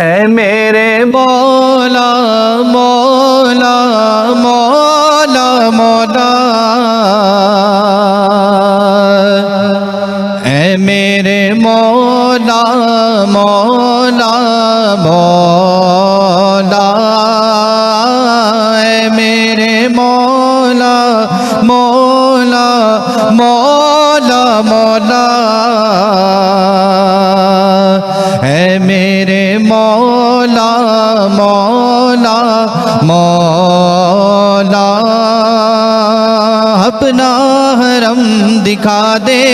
اے میرے مولا مولا مولا مولا، اے میرے مولا مولا مولا، اے میرے مولا مولا مولا مولا، اے میرے مولا مولا مولا، اپنا حرم دکھا دے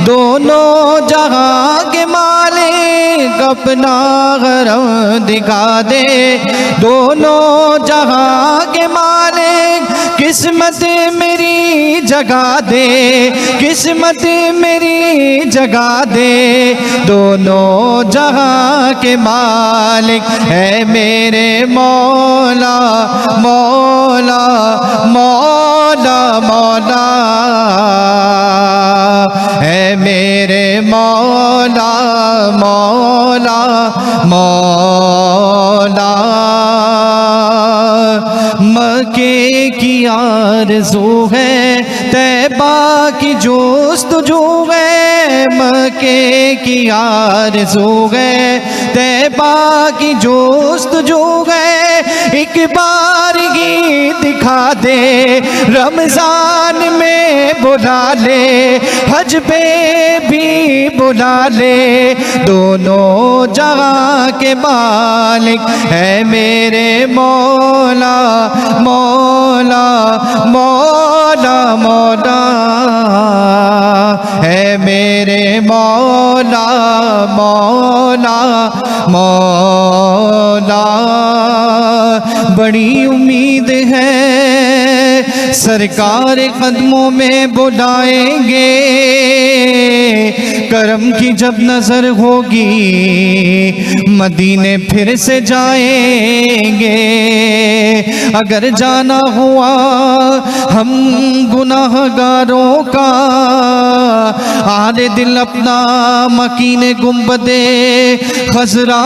دونوں جہاں کے مالک، اپنا حرم دکھا دے دونوں جہاں کے مالک، قسمت میری جگا دے قسمت میری جگا دے دونوں جہاں کے مالک، اے میرے مولا مولا مولا مولا، اے میرے مولا مولا مولا، مکے کی آرزو ہے طیبہ کی جستجو ہے، مکے کی آرزو ہے طیبہ کی جستجو ہے، ایک بار ہی دکھا دے رمضان میں بلا لے، حج پہ بھی بلا لے دونوں جہاں کے مالک، اے میرے مولا مولا مولا مولا، اے میرے مولا مولا مولا، بڑی امید ہے سرکار قدموں میں بلائیں گے، کرم کی جب نظر ہوگی مدینے پھر سے جائیں گے، اگر جانا ہوا ہم گناہ گاروں کا، آل دل اپنا مکین گنبد خضرا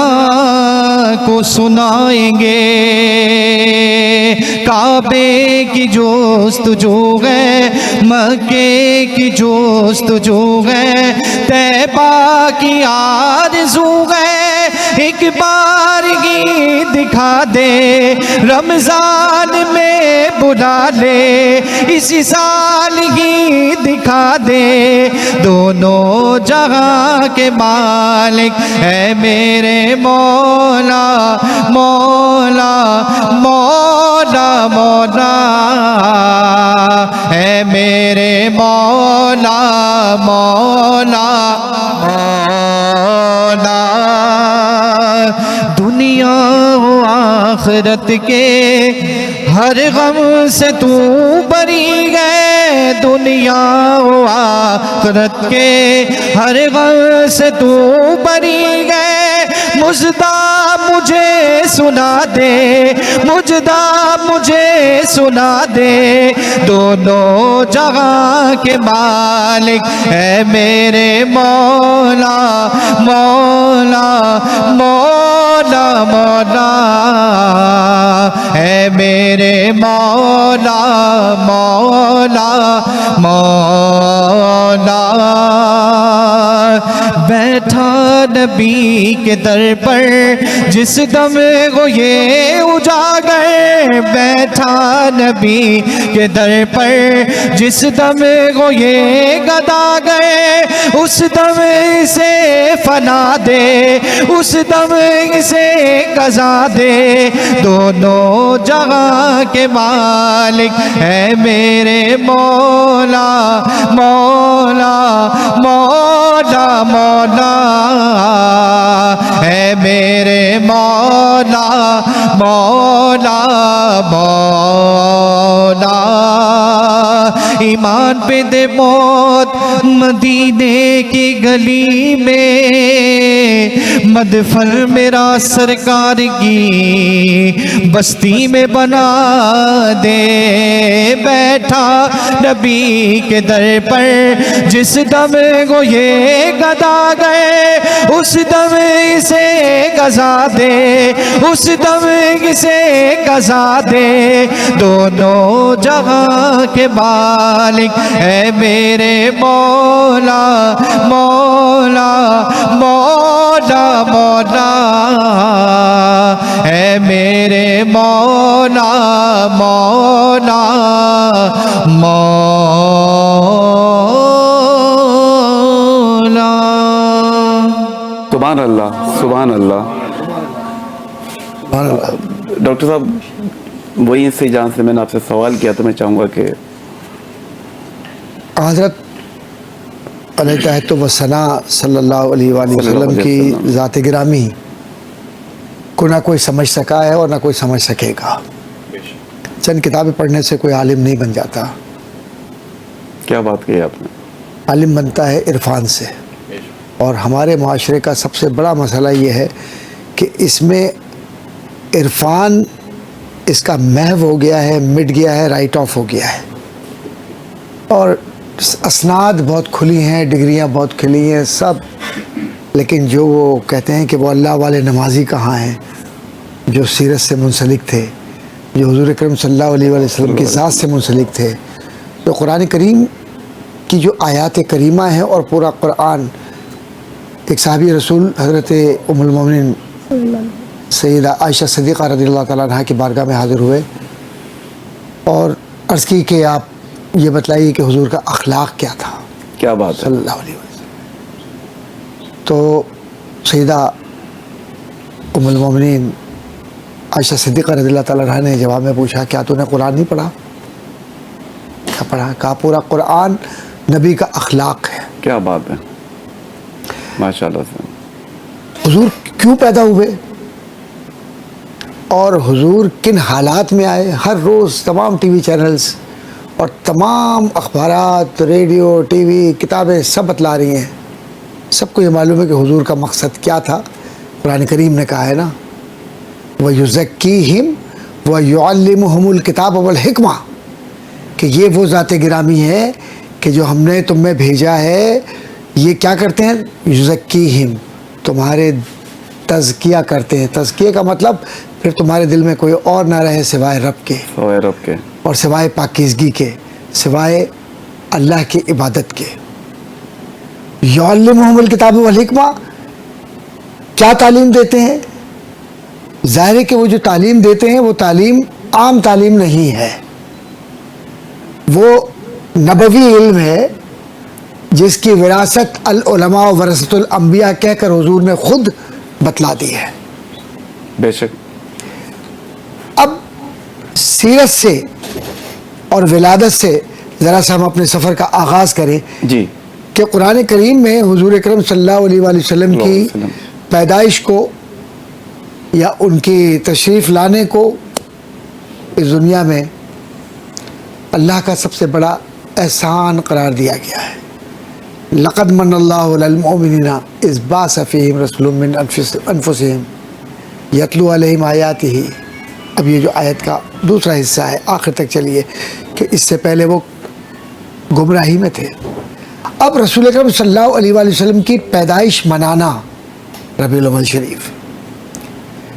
کو سنائیں گے، کعبے کی جستجو ہے مکے کی جستجو ہے طیبہ کی آرزو ہے، ایک بار ہی دکھا دے رمضان میں بلا لے، اسی سال ہی دکھا دے دونوں جہاں کے مالک، اے میرے مولا مولا مولا مولا، اے میرے مولا مولا مولا، دنیا و آخرت کے ہر غم سے تو بری ہے، دنیا و آخرت کے ہر غم سے تو بری ہے، مژدہ مجھے سنا دے مژدہ مجھے سنا دے دونوں جہاں کے مالک، اے میرے مولا مولا مولا مولا، اے میرے مولا مولا مولا، بیٹھا نبی کے در پر جس دم وہ یہ اجاگر، بیٹھا نبی کے در پر جس دم وہ یہ گدا گئے، اس دم سے فنا دے اس دم سے قضا دے دونوں جہاں کے مالک، اے میرے مولا مولا مولا مولا، اے میرے مولا مولا مولا، ایمان پہ دے موت مدینے کی گلی میں، مدفن میرا سرکار کی بستی میں بنا دے، بیٹھا نبی کے در پر جس دم وہ یہ گدا گئے، اس دم اسے گزا دے، اس دم اسے گزا دے، دونوں جہاں کے مالک اے میرے مولا مولا مولا مولا، اے میرے مولا مولا مولا۔ سبحان اللہ سبحان اللہ۔ ڈاکٹر صاحب وہی سے جہاں سے میں نے آپ سے سوال کیا تو میں چاہوں گا کہ حضرت علیہ تحت و ثنا صلی اللہ علیہ وآلہ وسلم کی ذات گرامی کو نہ کوئی سمجھ سکا ہے اور نہ کوئی سمجھ سکے گا۔ چند کتابیں پڑھنے سے کوئی عالم نہیں بن جاتا، کیا بات کہی آپ نے، عالم بنتا ہے عرفان سے۔ اور ہمارے معاشرے کا سب سے بڑا مسئلہ یہ ہے کہ اس میں عرفان اس کا محو ہو گیا ہے، مٹ گیا ہے، رائٹ آف ہو گیا ہے، اور اسناد بہت کھلی ہیں، ڈگریاں بہت کھلی ہیں سب، لیکن جو وہ کہتے ہیں کہ وہ اللہ والے نمازی کہاں ہیں جو سیرت سے منسلک تھے، جو حضور اکرم صلی اللہ علیہ وآلہ وسلم کی ذات سے منسلک تھے، تو قرآن کریم کی جو آیات کریمہ ہیں اور پورا قرآن، ایک صحابی رسول حضرت ام المومنین سیدہ عائشہ صدیقہ رضی اللہ تعالیٰ عنہ کی بارگاہ میں حاضر ہوئے اور عرض کی کہ آپ یہ بتلائیے کہ حضور کا اخلاق کیا تھا کیا بات ہے، صلی اللہ علیہ وسلم۔ تو سیدہ ام المومنین عائشہ صدیقہ رضی اللہ تعالیٰ عنہ نے جواب میں پوچھا کیا تو نے قرآن نہیں پڑھا؟ کیا پڑھا؟ کہا پورا قرآن نبی کا اخلاق ہے۔ کیا بات ہے، ماشاءاللہ سے۔ حضور کیوں پیدا ہوئے اور حضور کن حالات میں آئے؟ ہر روز تمام ٹی وی چینلز اور تمام اخبارات، ریڈیو، ٹی وی، کتابیں سب بتلا رہی ہیں، سب کو یہ معلوم ہے کہ حضور کا مقصد کیا تھا۔ قرآن کریم نے کہا ہے نا وَيُزَكِّيهِمْ وَيُعَلِّمُهُمُ الْكِتَابَ وَالْحِكْمَةَ، کہ یہ وہ ذات گرامی ہے کہ جو ہم نے تم میں بھیجا ہے، یہ کیا کرتے ہیں؟ یزکیہم، تمہارے تزکیہ کرتے ہیں۔ تزکیہ کا مطلب پھر تمہارے دل میں کوئی اور نہ رہے سوائے رب کے، سوائے رب کے، اور سوائے پاکیزگی کے، سوائے اللہ کی عبادت کے۔ یعلمہم الکتاب والحکمہ، کیا تعلیم دیتے ہیں؟ ظاہر ہے کہ وہ جو تعلیم دیتے ہیں وہ تعلیم عام تعلیم نہیں ہے، وہ نبوی علم ہے جس کی وراثت العلماء ورثۃ الانبیاء کہہ کر حضور نے خود بتلا دی ہے۔ بے شک۔ اب سیرت سے اور ولادت سے ذرا سا ہم اپنے سفر کا آغاز کریں جی، کہ قرآن کریم میں حضور اکرم صلی اللہ علیہ وآلہ وسلم کی پیدائش کو یا ان کی تشریف لانے کو اس دنیا میں اللہ کا سب سے بڑا احسان قرار دیا گیا ہے۔ لقد من اللہ علی المؤمنین اذ بعث فیہم رسول من انفسہم یتلو علیہم آیاتہ۔ اب یہ جو آیت کا دوسرا حصہ ہے آخر تک چلیے کہ اس سے پہلے وہ گمراہی میں تھے۔ اب رسول اکرم صلی اللہ علیہ وآلہ وسلم کی پیدائش منانا ربیع الاول شریف،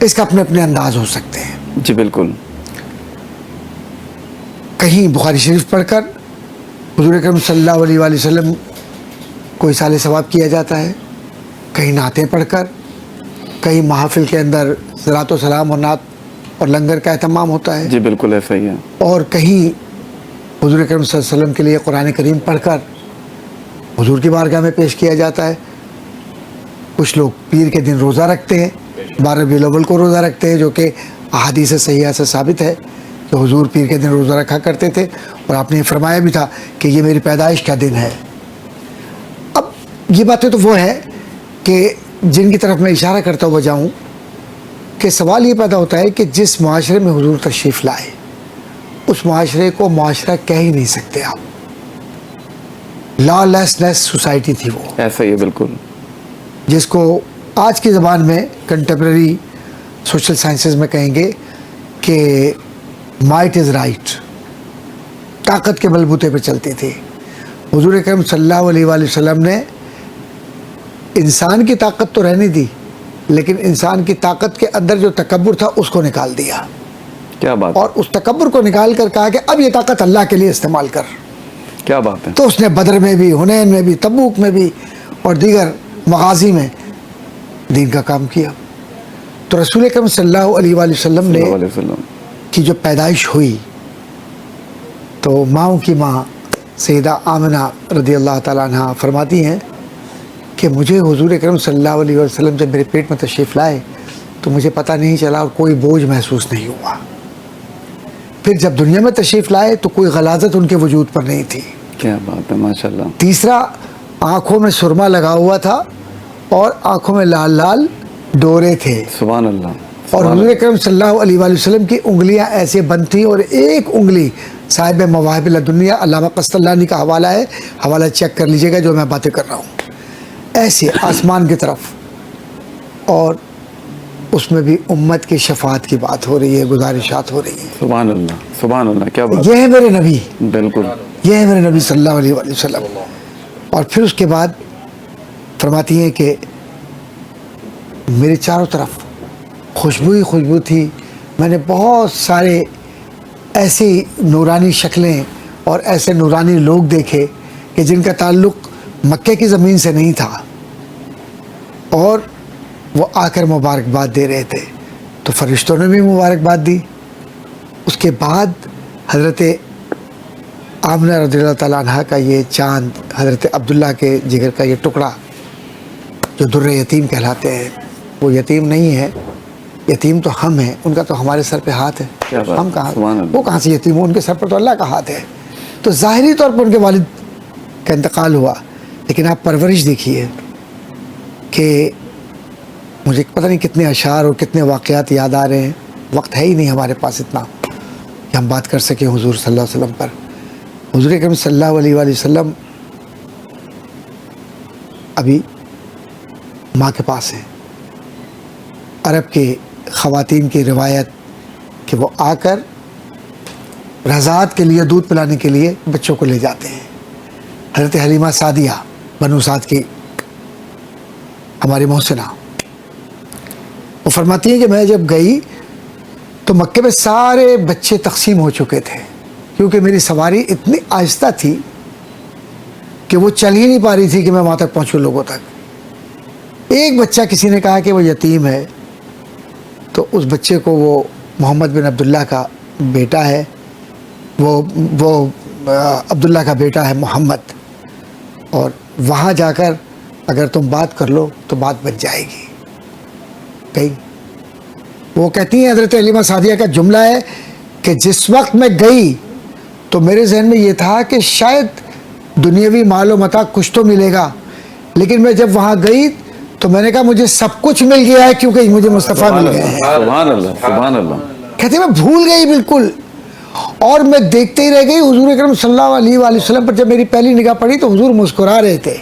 اس کا اپنے اپنے انداز ہو سکتے ہیں۔ جی بالکل۔ کہیں بخاری شریف پڑھ کر حضور اکرم صلی اللہ علیہ وآلہ وسلم کو اصال ثواب کیا جاتا ہے، کہیں نعتیں پڑھ کر، کہیں محافل کے اندر صلاۃ و سلام اور نعت اور لنگر کا اہتمام ہوتا ہے، جی بالکل ایسا ہی ہے۔ اور کہیں حضور اکرم صلی اللہ علیہ وسلم کے لیے قرآن کریم پڑھ کر حضور کی بارگاہ میں پیش کیا جاتا ہے۔ کچھ لوگ پیر کے دن روزہ رکھتے ہیں، 12 ربیع الاول کو روزہ رکھتے ہیں، جو کہ احادیث صحیحہ سے ثابت ہے کہ حضور پیر کے دن روزہ رکھا کرتے تھے، اور آپ نے یہ فرمایا بھی تھا کہ یہ میری پیدائش کا دن ہے۔ اب یہ باتیں تو وہ ہیں کہ جن کی طرف میں اشارہ کرتا ہوا جاؤں کہ سوال یہ پیدا ہوتا ہے کہ جس معاشرے میں حضور تشریف لائے اس معاشرے کو معاشرہ کہہ ہی نہیں سکتے آپ، لا لیسنس سوسائٹی تھی وہ، ایسا ہی ہے بالکل، جس کو آج کی زبان میں کنٹمپریری سوشل سائنسز میں کہیں گے کہ مائٹ از رائٹ، طاقت کے بل بوتے پہ چلتی تھی۔ حضور اکرم صلی اللہ علیہ وآلہ وسلم نے انسان کی طاقت تو رہنے دی، لیکن انسان کی طاقت کے اندر جو تکبر تھا اس کو نکال دیا، کیا بات اور اس تکبر کو نکال کر کہا کہ اب یہ طاقت اللہ کے لیے استعمال کر. کیا بات ہے. تو اس نے بدر میں بھی، حنین میں بھی، تبوک میں بھی اور دیگر مغازی میں دین کا کام کیا. تو رسول اکرم صلی اللہ علیہ وآلہ وسلم صلی نے اللہ علیہ وسلم کی جو پیدائش ہوئی تو ماؤں کی ماں سیدہ آمنہ رضی اللہ تعالیٰ عنہ فرماتی ہیں کہ مجھے حضور اکرم صلی اللہ علیہ وسلم جب میرے پیٹ میں تشریف لائے تو مجھے پتہ نہیں چلا اور کوئی بوجھ محسوس نہیں ہوا. پھر جب دنیا میں تشریف لائے تو کوئی غلاظت ان کے وجود پر نہیں تھی. کیا بات ہے ماشاءاللہ. تیسرا، آنکھوں میں سرما لگا ہوا تھا اور آنکھوں میں لال لال ڈورے تھے. سبحان اللہ. اور حضور اکرم صلی اللہ علیہ وآلہ وسلم کی انگلیاں ایسے بند تھیں اور ایک انگلی صاحب مواہب لدنیہ علامہ قسطلانی کا حوالہ ہے، حوالہ چیک کر لیجئے گا جو میں باتیں کر رہا ہوں، ایسے آسمان کی طرف، اور اس میں بھی امت کی شفاعت کی بات ہو رہی ہے، گزارشات ہو رہی ہیں. سبحان اللہ سبحان اللہ. کیا بات. یہ ہے میرے نبی، بالکل. یہ ہے میرے نبی صلی اللہ علیہ وآلہ وسلم. اور پھر اس کے بعد فرماتی ہیں کہ میرے چاروں طرف خوشبو ہی خوشبو تھی. میں نے بہت سارے ایسی نورانی شکلیں اور ایسے نورانی لوگ دیکھے کہ جن کا تعلق مکے کی زمین سے نہیں تھا، اور وہ آ کر مبارکباد دے رہے تھے. تو فرشتوں نے بھی مبارکباد دی. اس کے بعد حضرت آمنہ رضی اللہ تعالیٰ عنہ کا یہ چاند، حضرت عبداللہ کے جگر کا یہ ٹکڑا جو در یتیم کہلاتے ہیں، وہ یتیم نہیں ہے، یتیم تو ہم ہیں، ان کا تو ہمارے سر پہ ہاتھ ہے. کیا بات. ہم کہاں، سبحان اللہ. وہ کہاں سے یتیم ہو، ان کے سر پر تو اللہ کا ہاتھ ہے. تو ظاہری طور پر ان کے والد کا انتقال ہوا، لیکن آپ پرورش دیکھیے کہ مجھے پتہ نہیں کتنے اشعار اور کتنے واقعات یاد آ رہے ہیں. وقت ہے ہی نہیں ہمارے پاس اتنا کہ ہم بات کر سکیں حضور صلی اللہ علیہ وسلم پر. حضور اکرم صلی اللہ علیہ وآلہ وسلم ابھی ماں کے پاس ہیں. عرب کے خواتین کی روایت کہ وہ آ کر رضاعت کے لیے، دودھ پلانے کے لیے بچوں کو لے جاتے ہیں. حضرت حلیمہ سعدیہ بنو سعد کی ہماری محسنہ، وہ فرماتی ہیں کہ میں جب گئی تو مکے میں سارے بچے تقسیم ہو چکے تھے، کیونکہ میری سواری اتنی آہستہ تھی کہ وہ چل ہی نہیں پا رہی تھی کہ میں وہاں تک پہنچوں لوگوں تک. ایک بچہ کسی نے کہا کہ وہ یتیم ہے، تو اس بچے کو وہ محمد بن عبداللہ کا بیٹا ہے، وہ عبداللہ کا بیٹا ہے محمد، اور وہاں جا کر اگر تم بات کر لو تو بات بن جائے گی. کہیں وہ کہتی ہیں، حضرت حلیمہ سعدیہ کا جملہ ہے کہ جس وقت میں گئی تو میرے ذہن میں یہ تھا کہ شاید دنیاوی مال و متاع کچھ تو ملے گا، لیکن میں جب وہاں گئی تو میں نے کہا مجھے سب کچھ مل گیا ہے کیونکہ مجھے مصطفیٰ مل گئے ہیں. سبحان اللہ سبحان اللہ. کہتے ہیں میں بھول گئی بالکل، اور میں دیکھتے ہی رہ گئی. حضور اکرم صلی اللہ علیہ وآلہ وسلم پر جب میری پہلی نگاہ پڑی تو حضور مسکرا رہے تھے،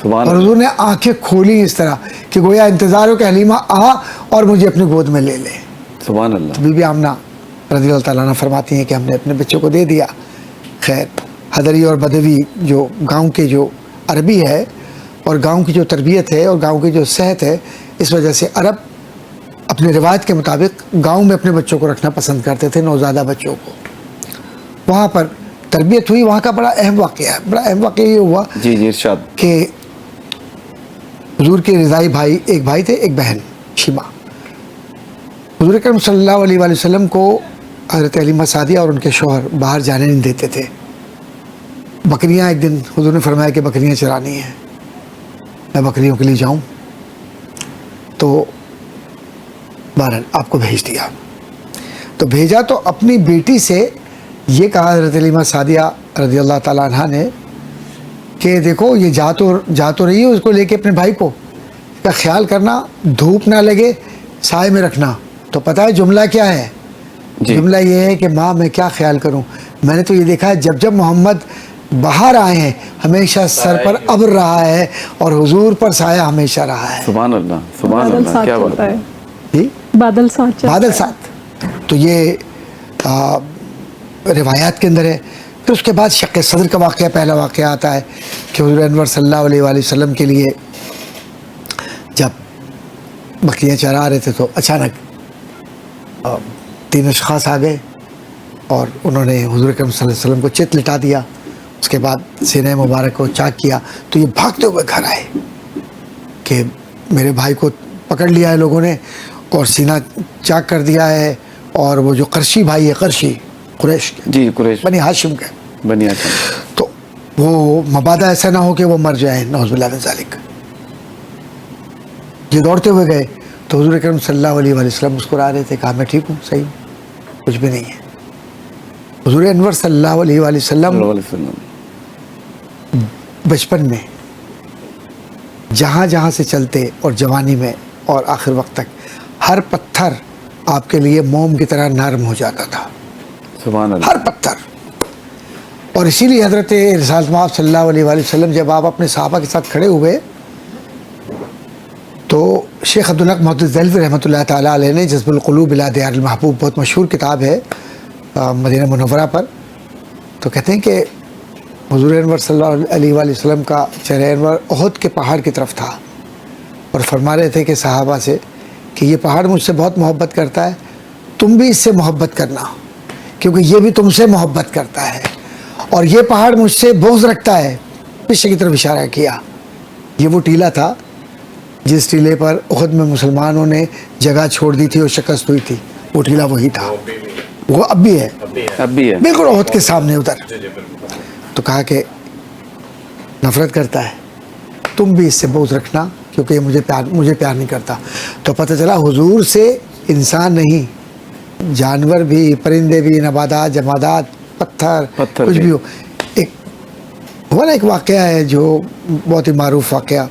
سبحان اور اللہ. حضور نے آنکھیں کھولی اس طرح کہ گویا انتظار ہو کہ حلیمہ آ اور مجھے اپنی گود میں لے لے. سبحان اللہ. بی بی آمنہ رضی اللہ تعالیٰ عنہ فرماتی ہیں کہ ہم نے اپنے بچوں کو دے دیا. خیر، حضری اور بدوی جو گاؤں کے جو عربی ہے اور گاؤں کی جو تربیت ہے اور گاؤں کی جو صحت ہے، اس وجہ سے عرب اپنے روایت کے مطابق گاؤں میں اپنے بچوں کو رکھنا پسند کرتے تھے، نوزادہ بچوں کو. وہاں پر تربیت ہوئی. وہاں کا بڑا اہم واقعہ ہے. بڑا اہم واقعہ یہ ہوا جی جی ارشاد. کہ حضور کے رضائی بھائی، ایک بھائی تھے ایک بہن شیما. حضور اکرم صلی اللہ علیہ وآلہ وسلم کو حضرت حلیمہ سعدیہ اور ان کے شوہر باہر جانے نہیں دیتے تھے. بکریاں، ایک دن حضور نے فرمایا کہ بکریاں چرانی ہیں، میں بکریوں کے لیے جاؤں، تو بہرحال آپ کو بھیج دیا. تو بھیجا تو اپنی بیٹی سے یہ کہا حضرت حلیمہ سعدیہ رضی اللہ تعالیٰ عنہ نے کہ دیکھو یہ جا تو رہی ہے، اس کو لے کے اپنے بھائی کو کا خیال کرنا، دھوپ نہ لگے، سائے میں رکھنا. تو پتہ ہے جملہ کیا ہے؟ جی. جملہ یہ ہے کہ ماں میں کیا خیال کروں، میں نے تو یہ دیکھا ہے جب جب محمد باہر آئے ہیں ہمیشہ سر پر ابر رہا ہے اور حضور پر سایہ ہمیشہ رہا ہے. سبحان اللہ سبحان بادل اللہ. ساتھ کیا بات چلتا ہے. ہے. جی بادل ساتھ چلتا بادل ہے. ساتھ. تو یہ روایات کے اندر ہے. پھر اس کے بعد شق صدر کا واقعہ، پہلا واقعہ آتا ہے کہ حضور انور صلی اللہ علیہ وآلہ وسلم کے لیے جب بکریاں چرا رہے تھے تو اچانک 3 اشخاص آ گئے اور انہوں نے حضور اکرم صلی اللہ علیہ وسلم کو چت لٹا دیا. اس کے بعد سینہ مبارک کو چاک کیا تو یہ بھاگتے ہوئے گھر آئے کہ میرے بھائی کو پکڑ لیا ہے لوگوں نے اور سینہ چاک کر دیا ہے. اور وہ جو قرشی بھائی ہے، قرشی قریش کے، جی قریش بنی ہاشم کے، بنی ہاشم. تو وہ مبادہ ایسا نہ ہو کہ وہ مر جائیں، نعوذ باللہ من ذالک. یہ دوڑتے ہوئے گئے تو حضور اکرم صلی اللہ علیہ وآلہ وسلم مسکرا رہے تھے. کہا میں ٹھیک ہوں، صحیح ہوں، کچھ بھی نہیں ہے. حضور انور صلی اللہ علیہ وآلہ صلی وسلم اللہ علیہ وسلم بچپن میں جہاں جہاں سے چلتے اور جوانی میں اور آخر وقت تک ہر پتھر آپ کے لیے موم کی طرح نرم ہو جاتا تھا، سبحان اللہ. ہر پتھر. اور اسی لیے حضرت رسالت مآب صلی اللہ علیہ وآلہ وسلم جب آپ اپنے صحابہ کے ساتھ کھڑے ہوئے تو شیخ عبدالحق محدث دہلوی رحمۃ اللہ تعالیٰ علیہ نے جذب القلوب الی دیار المحبوب، بہت مشہور کتاب ہے مدینہ منورہ پر، تو کہتے ہیں کہ حضور انور صلی اللہ علیہ وآلہ وسلم کا چہرہ انور احد کے پہاڑ کی طرف تھا اور فرما رہے تھے کہ صحابہ سے کہ یہ پہاڑ مجھ سے بہت محبت کرتا ہے، تم بھی اس سے محبت کرنا کیونکہ یہ بھی تم سے محبت کرتا ہے. اور یہ پہاڑ مجھ سے بغض رکھتا ہے. پیچھے کی طرف اشارہ کیا. یہ وہ ٹیلا تھا جس ٹیلے پر احد میں مسلمانوں نے جگہ چھوڑ دی تھی اور شکست ہوئی تھی. وہ ٹیلا وہی تھا، وہ اب بھی ہے، اب بھی ہے. بالکل احد کے سامنے ادھر. تو کہا کہ نفرت کرتا ہے، تم بھی اس سے بغض رکھنا کیونکہ یہ مجھے پیار نہیں کرتا. تو پتہ چلا حضور سے انسان نہیں، جانور بھی، پرندے بھی، نباتات، جمادات، پتھر کچھ بھی ہو. ایک ہوا نا ایک واقعہ ہے جو بہت ہی معروف واقعہ.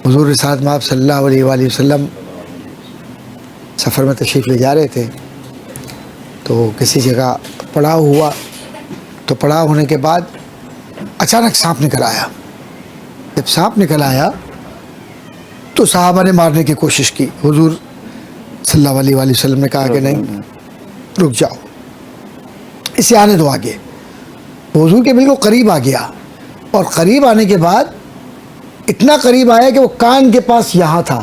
حضور رسالت مآب صلی اللہ علیہ وآلہ وسلم سفر میں تشریف لے جا رہے تھے تو کسی جگہ پڑاؤ ہوا. تو پڑاؤ ہونے کے بعد اچانک سانپ نکل آیا. جب سانپ نکل آیا تو صحابہ نے مارنے کی کوشش کی. حضور صلی اللہ علیہ وآلہ وسلم نے کہا کہ نہیں، رک جاؤ، اسے آنے دو آگے. حضور کے بالکل قریب آ گیا اور قریب آنے کے بعد اتنا قریب آیا کہ وہ کان کے پاس یہاں تھا،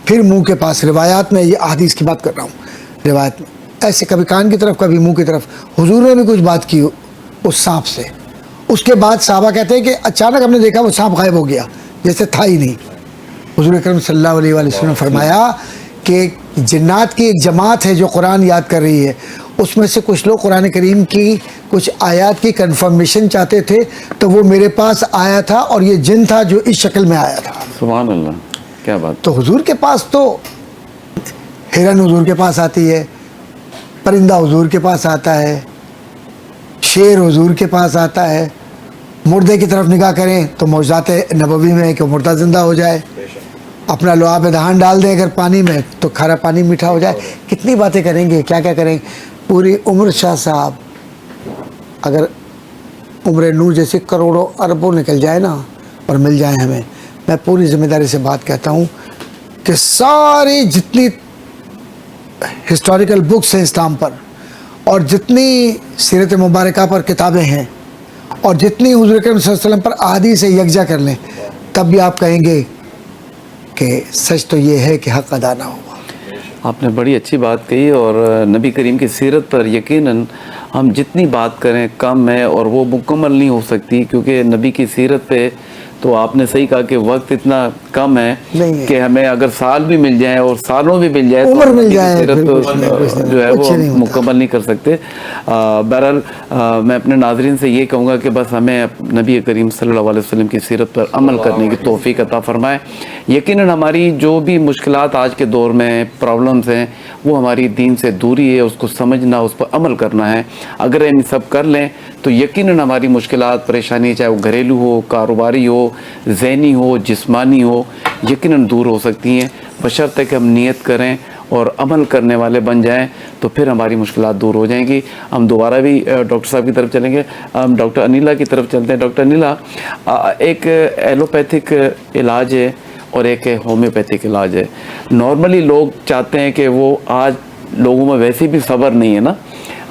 پھر منہ کے پاس. روایات میں، یہ احادیث کی بات کر رہا ہوں، روایت میں ایسے کبھی کان کی طرف کبھی منہ کی طرف. حضور نے بھی کچھ بات کی اس سانپ سے. اس کے بعد صحابہ کہتے ہیں کہ اچانک ہم نے دیکھا وہ سانپ غائب ہو گیا، جیسے تھا ہی نہیں. حضور اکرم صلی اللہ علیہ وآلہ وسلم نے فرمایا کہ جنات کی ایک جماعت ہے جو قرآن یاد کر رہی ہے، اس میں سے کچھ لوگ قرآن کریم کی کچھ آیات کی کنفرمیشن چاہتے تھے تو وہ میرے پاس آیا تھا اور یہ جن تھا جو اس شکل میں آیا تھا. سبحان اللہ، کیا بات. تو حضور کے پاس تو ہرن حضور کے پاس آتی ہے، پرندہ حضور کے پاس آتا ہے، شیر حضور کے پاس آتا ہے. مردے کی طرف نگاہ کریں تو معجزات نبوی میں ہے کہ مردہ زندہ ہو جائے. اپنا لعاب دہان ڈال دیں اگر پانی میں تو کھارا پانی میٹھا ہو جائے. کتنی باتیں کریں گے، کیا کیا کریں گے. پوری عمر شاہ صاحب اگر عمر نور جیسے کروڑوں اربوں نکل جائے نا اور مل جائیں ہمیں، میں پوری ذمہ داری سے بات کہتا ہوں کہ ساری جتنی ہسٹوریکل بکس ہیں اسلام پر اور جتنی سیرت مبارکہ پر کتابیں ہیں اور جتنی حضور اکرم صلی اللہ علیہ وسلم پر احادیث سے یکجا کر لیں، تب بھی آپ کہیں گے کہ سچ تو یہ ہے کہ حق ادا نہ ہوا. آپ نے بڑی اچھی بات کہی اور نبی کریم کی سیرت پر یقیناً ہم جتنی بات کریں کم ہے اور وہ مکمل نہیں ہو سکتی، کیونکہ نبی کی سیرت پہ تو آپ نے صحیح کہا کہ وقت اتنا کم ہے کہ ہمیں اگر سال بھی مل جائیں اور سالوں بھی مل جائے تو عمر مل جائے سیرت جو ہے وہ نہیں مکمل نہیں کر سکتے. بہرحال میں اپنے ناظرین سے یہ کہوں گا کہ بس ہمیں نبی کریم صلی اللہ علیہ وسلم کی سیرت پر عمل کرنے کی توفیق عطا فرمائے. یقیناً ہماری جو بھی مشکلات آج کے دور میں پرابلمز ہیں وہ ہماری دین سے دوری ہے، اس کو سمجھنا، اس پر عمل کرنا ہے. اگر ہم سب کر لیں تو یقیناً ہماری مشکلات، پریشانی، چاہے وہ گھریلو ہو، کاروباری ہو، ذہنی ہو، جسمانی ہو، یقیناً دور ہو سکتی ہیں، بشرطے کہ ہم نیت کریں اور عمل کرنے والے بن جائیں تو پھر ہماری مشکلات دور ہو جائیں گی. ہم دوبارہ بھی ڈاکٹر صاحب کی طرف چلیں گے. ہم ڈاکٹر انیلا کی طرف چلتے ہیں. ڈاکٹر انیلا، ایک ایلوپیتھک علاج ہے اور ایک ہومیوپیتھک علاج ہے. نارملی لوگ چاہتے ہیں کہ وہ، آج لوگوں میں ویسے بھی صبر نہیں ہے نا،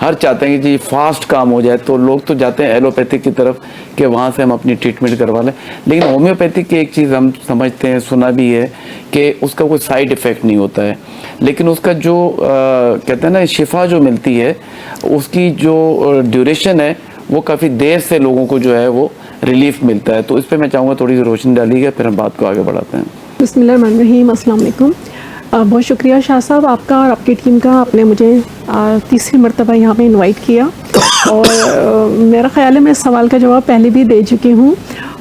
ہر چاہتے ہیں کہ جی فاسٹ کام ہو جائے, تو لوگ تو جاتے ہیں ایلوپیتھک کی طرف کہ وہاں سے ہم اپنی ٹریٹمنٹ کروا لیں. لیکن ہومیوپیتھک کی ایک چیز ہم سمجھتے ہیں, سنا بھی ہے کہ اس کا کوئی سائیڈ افیکٹ نہیں ہوتا ہے, لیکن اس کا جو کہتے ہیں نا شفا جو ملتی ہے اس کی جو ڈیوریشن ہے وہ کافی دیر سے لوگوں کو جو ہے وہ ریلیف ملتا ہے. تو اس پہ میں چاہوں گا تھوڑی سی روشنی ڈالی گا, پھر ہم بات کو آگے بڑھاتے ہیں. بسم اللہ الرحمن الرحیم. السلام علیکم. بہت شکریہ شاہ صاحب آپ کا اور آپ کی ٹیم کا, آپ نے مجھے تیسری مرتبہ یہاں پہ انوائٹ کیا, اور میرا خیال ہے میں اس سوال کا جواب پہلے بھی دے چکی ہوں.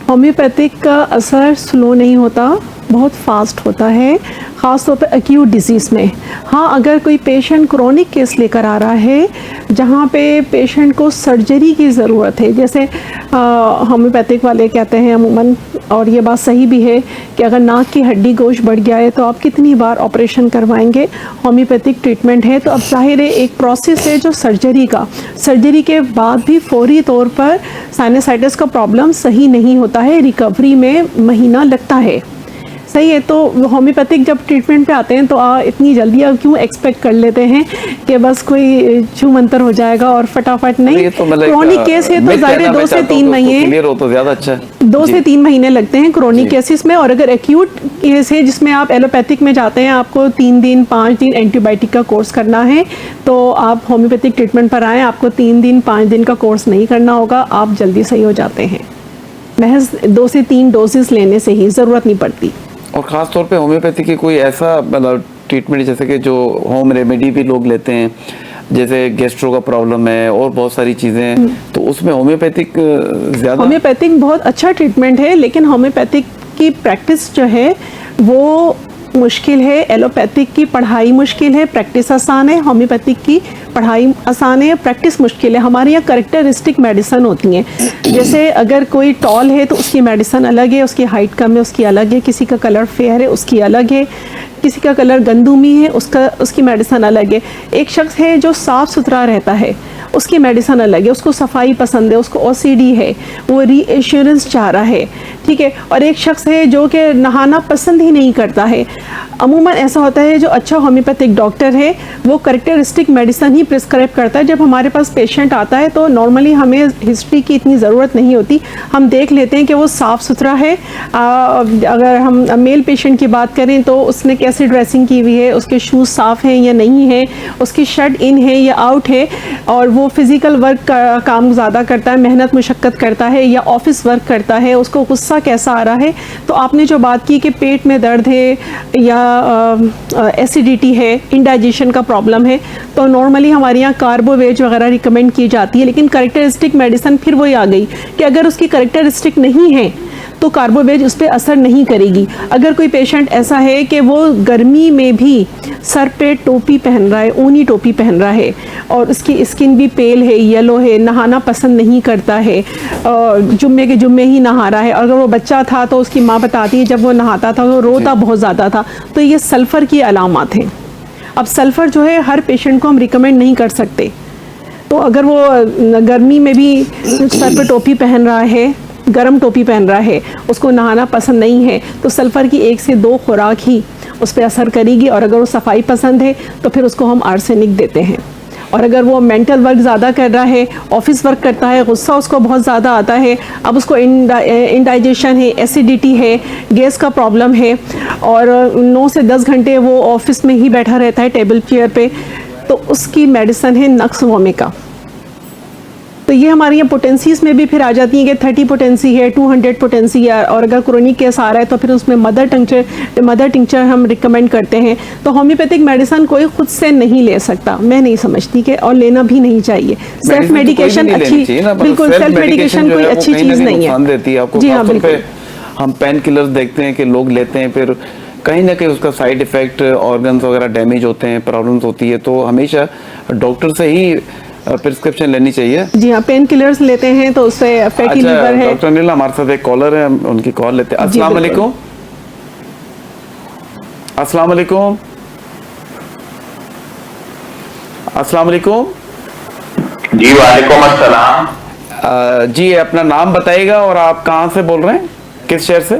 ہومیوپیتھک کا اثر سلو نہیں ہوتا, بہت فاسٹ ہوتا ہے, خاص طور پہ ایکیوٹ ڈیزیز میں. ہاں اگر کوئی پیشنٹ کرونک کیس لے کر آ رہا ہے جہاں پہ پیشنٹ کو سرجری کی ضرورت ہے, جیسے ہومیوپیتھک والے کہتے ہیں عموماً, اور یہ بات صحیح بھی ہے کہ اگر ناک کی ہڈی گوشت بڑھ گیا ہے تو آپ کتنی بار آپریشن کروائیں گے. ہومیوپیتھک ٹریٹمنٹ ہے تو اب ظاہر ہے ایک پروسیس ہے جو سرجری کا, سرجری کے بعد بھی فوری طور پر سائنسائٹس کا پرابلم صحیح نہیں ہوتا ہے, ریکوری میں مہینہ لگتا ہے. صحیح ہے, تو ہومیوپیتھک جب ٹریٹمنٹ پہ آتے ہیں تو اتنی جلدی آپ کیوں ایکسپیکٹ کر لیتے ہیں کہ بس کوئی چھو منتر ہو جائے گا اور فٹافٹ نہیں. کرونک کیس ہے تو ظاہر 2 سے 3 مہینے, 2 سے 3 مہینے لگتے ہیں کرونک کیسز میں. اور اگر ایکیوٹ کیس ہے جس میں آپ ایلوپیتھک میں جاتے ہیں, آپ کو 3 دن 5 دن اینٹی بائیوٹک کا کورس کرنا ہے, تو آپ ہومیوپیتھک ٹریٹمنٹ پر آئیں, آپ کو 3 دن 5 دن کا کورس نہیں کرنا ہوگا, آپ جلدی صحیح ہو جاتے ہیں. محض 2 سے 3 ڈوزز لینے سے ہی, ضرورت نہیں پڑتی. اور خاص طور پہ ہومیوپیتھی کی کوئی ایسا مطلب ٹریٹمنٹ جیسے کہ جو ہوم ریمیڈی بھی لوگ لیتے ہیں, جیسے گیسٹرو کا پرابلم ہے اور بہت ساری چیزیں ہیں, تو اس میں ہومیوپیتھک زیادہ, ہومیوپیتھک بہت اچھا ٹریٹمنٹ ہے, لیکن ہومیوپیتھک کی پریکٹس جو ہے وہ مشکل ہے. ایلوپیتھک کی پڑھائی مشکل ہے, پریکٹس آسان ہے. ہومیوپیتھک کی پڑھائی آسان ہے, پریکٹس مشکل ہے. ہمارے یہاں کریکٹرسٹک میڈیسن ہوتی ہیں, جیسے اگر کوئی ٹال ہے تو اس کی میڈیسن الگ ہے, اس کی ہائٹ کم ہے اس کی الگ ہے, کسی کا کلر فیئر ہے اس کی الگ ہے, کسی کا کلر گندمی ہے اس کی میڈیسن الگ ہے. ایک شخص ہے جو صاف ستھرا رہتا ہے, اس کی میڈیسن الگ ہے, اس کو صفائی پسند ہے, اس کو OCD ہے, وہ ری ایشورنس چاہ رہا ہے, ٹھیک ہے. اور ایک شخص ہے جو کہ نہانا پسند ہی نہیں کرتا ہے. عموماً ایسا ہوتا ہے جو اچھا ہومیوپیتھک ڈاکٹر ہے وہ کریکٹرسٹک میڈیسن ہی پرسکرائب کرتا ہے. جب ہمارے پاس پیشنٹ آتا ہے تو نارملی ہمیں ہسٹری کی اتنی ضرورت نہیں ہوتی, ہم دیکھ لیتے ہیں کہ وہ صاف ستھرا ہے. اگر ہم میل پیشنٹ کی بات کریں تو اس نے کیسے ڈریسنگ کی ہوئی ہے, اس کے شوز صاف ہیں یا نہیں ہیں, اس کی شرٹ ان ہے یا آؤٹ ہے, اور وہ فزیکل ورک کا کام زیادہ کرتا ہے, محنت مشقت کرتا ہے یا آفس ورک کرتا ہے, اس کو غصہ کیسا آ رہا ہے. تو آپ نے جو بات کی کہ پیٹ میں درد ہے یا ایسیڈیٹی ہے, انڈائجیشن کا پرابلم ہے, تو نارملی ہمارے یہاں کاربو ویج وغیرہ ریکمینڈ کی جاتی ہے. لیکن کریکٹرسٹک میڈیسن پھر وہی آ گئی کہ اگر اس کی کریکٹرسٹک نہیں ہے تو کاربو ویج اس پہ اثر نہیں کرے گی. اگر کوئی پیشنٹ ایسا ہے کہ وہ گرمی میں بھی سر پہ ٹوپی پہن رہا ہے, اونی ٹوپی پہن رہا ہے, اور اس کی اسکن بھی پیل ہے, یلو ہے, نہانا پسند نہیں کرتا ہے, جمعے کے جمعے ہی نہا رہا ہے, اور اگر وہ بچہ تھا تو اس کی ماں بتاتی ہے جب وہ نہاتا تھا وہ روتا بہت زیادہ تھا, تو یہ سلفر کی علامات ہیں. اب سلفر جو ہے ہر پیشنٹ کو ہم ریکمینڈ نہیں کر سکتے, تو اگر وہ گرمی میں بھی سر پہ ٹوپی پہن رہا ہے, گرم ٹوپی پہن رہا ہے, اس کو نہانا پسند نہیں ہے, تو سلفر کی 1 سے 2 خوراک ہی اس پہ اثر کرے گی. اور اگر وہ صفائی پسند ہے تو پھر اس کو ہم آرسینک دیتے ہیں. اور اگر وہ مینٹل ورک زیادہ کر رہا ہے, آفس ورک کرتا ہے, غصہ اس کو بہت زیادہ آتا ہے, اب اس کو انڈائجیشن ہے, ایسیڈیٹی ہے, گیس کا پرابلم ہے, اور 9 سے 10 گھنٹے وہ آفس میں ہی بیٹھا رہتا ہے ٹیبل چیئر پہ, تو اس کی میڈیسن ہے نقص وومیکا. تو یہ ہماری یہاں پوٹینسیز میں بھی پھر آ جاتی ہیں کہ 30 پوٹینسی ہے, 200 پوٹینسی ہے, اور اگر کرونک کیس آ رہا ہے تو پھر اس میں مدر ٹنکچر ہم ریکمینڈ کرتے ہیں. تو ہومیوپیتھک میڈیسن کوئی خود سے نہیں لے سکتا, میں نہیں سمجھتی کہ, اور لینا بھی نہیں چاہیے. سیلف میڈیکیشن اچھی, بالکل سیلف میڈیکیشن کوئی اچھی چیز نہیں ہے. جی ہاں بالکل. ہم پین کلر دیکھتے ہیں کہ لوگ لیتے ہیں, پھر کہیں نہ کہیں اس کا سائیڈ افیکٹ, آرگنز وغیرہ ڈیمیج ہوتے ہیں, پرابلمز ہوتی ہے. تو ہمیشہ ڈاکٹر سے ہی پرسکرپشن لینی چاہیے. جی ہاں, پین کلرز لیتے ہیں تو اس سے فیٹی لیور ہے. ڈاکٹر نیلا ہمارے ساتھ ایک کالر ہے, ان کی کال لیتے ہیں. السلام علیکم. السلام علیکم. السلام علیکم. جی وعلیکم السلام. جی اپنا نام بتائیے گا اور آپ کہاں سے بول رہے ہیں, کس شہر سے؟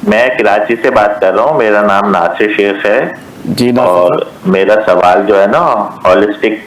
میں کراچی سے بات کر رہا ہوں, میرا نام ناصر شیخ ہے. جی اور میرا سوال جو ہے نا ہولسٹک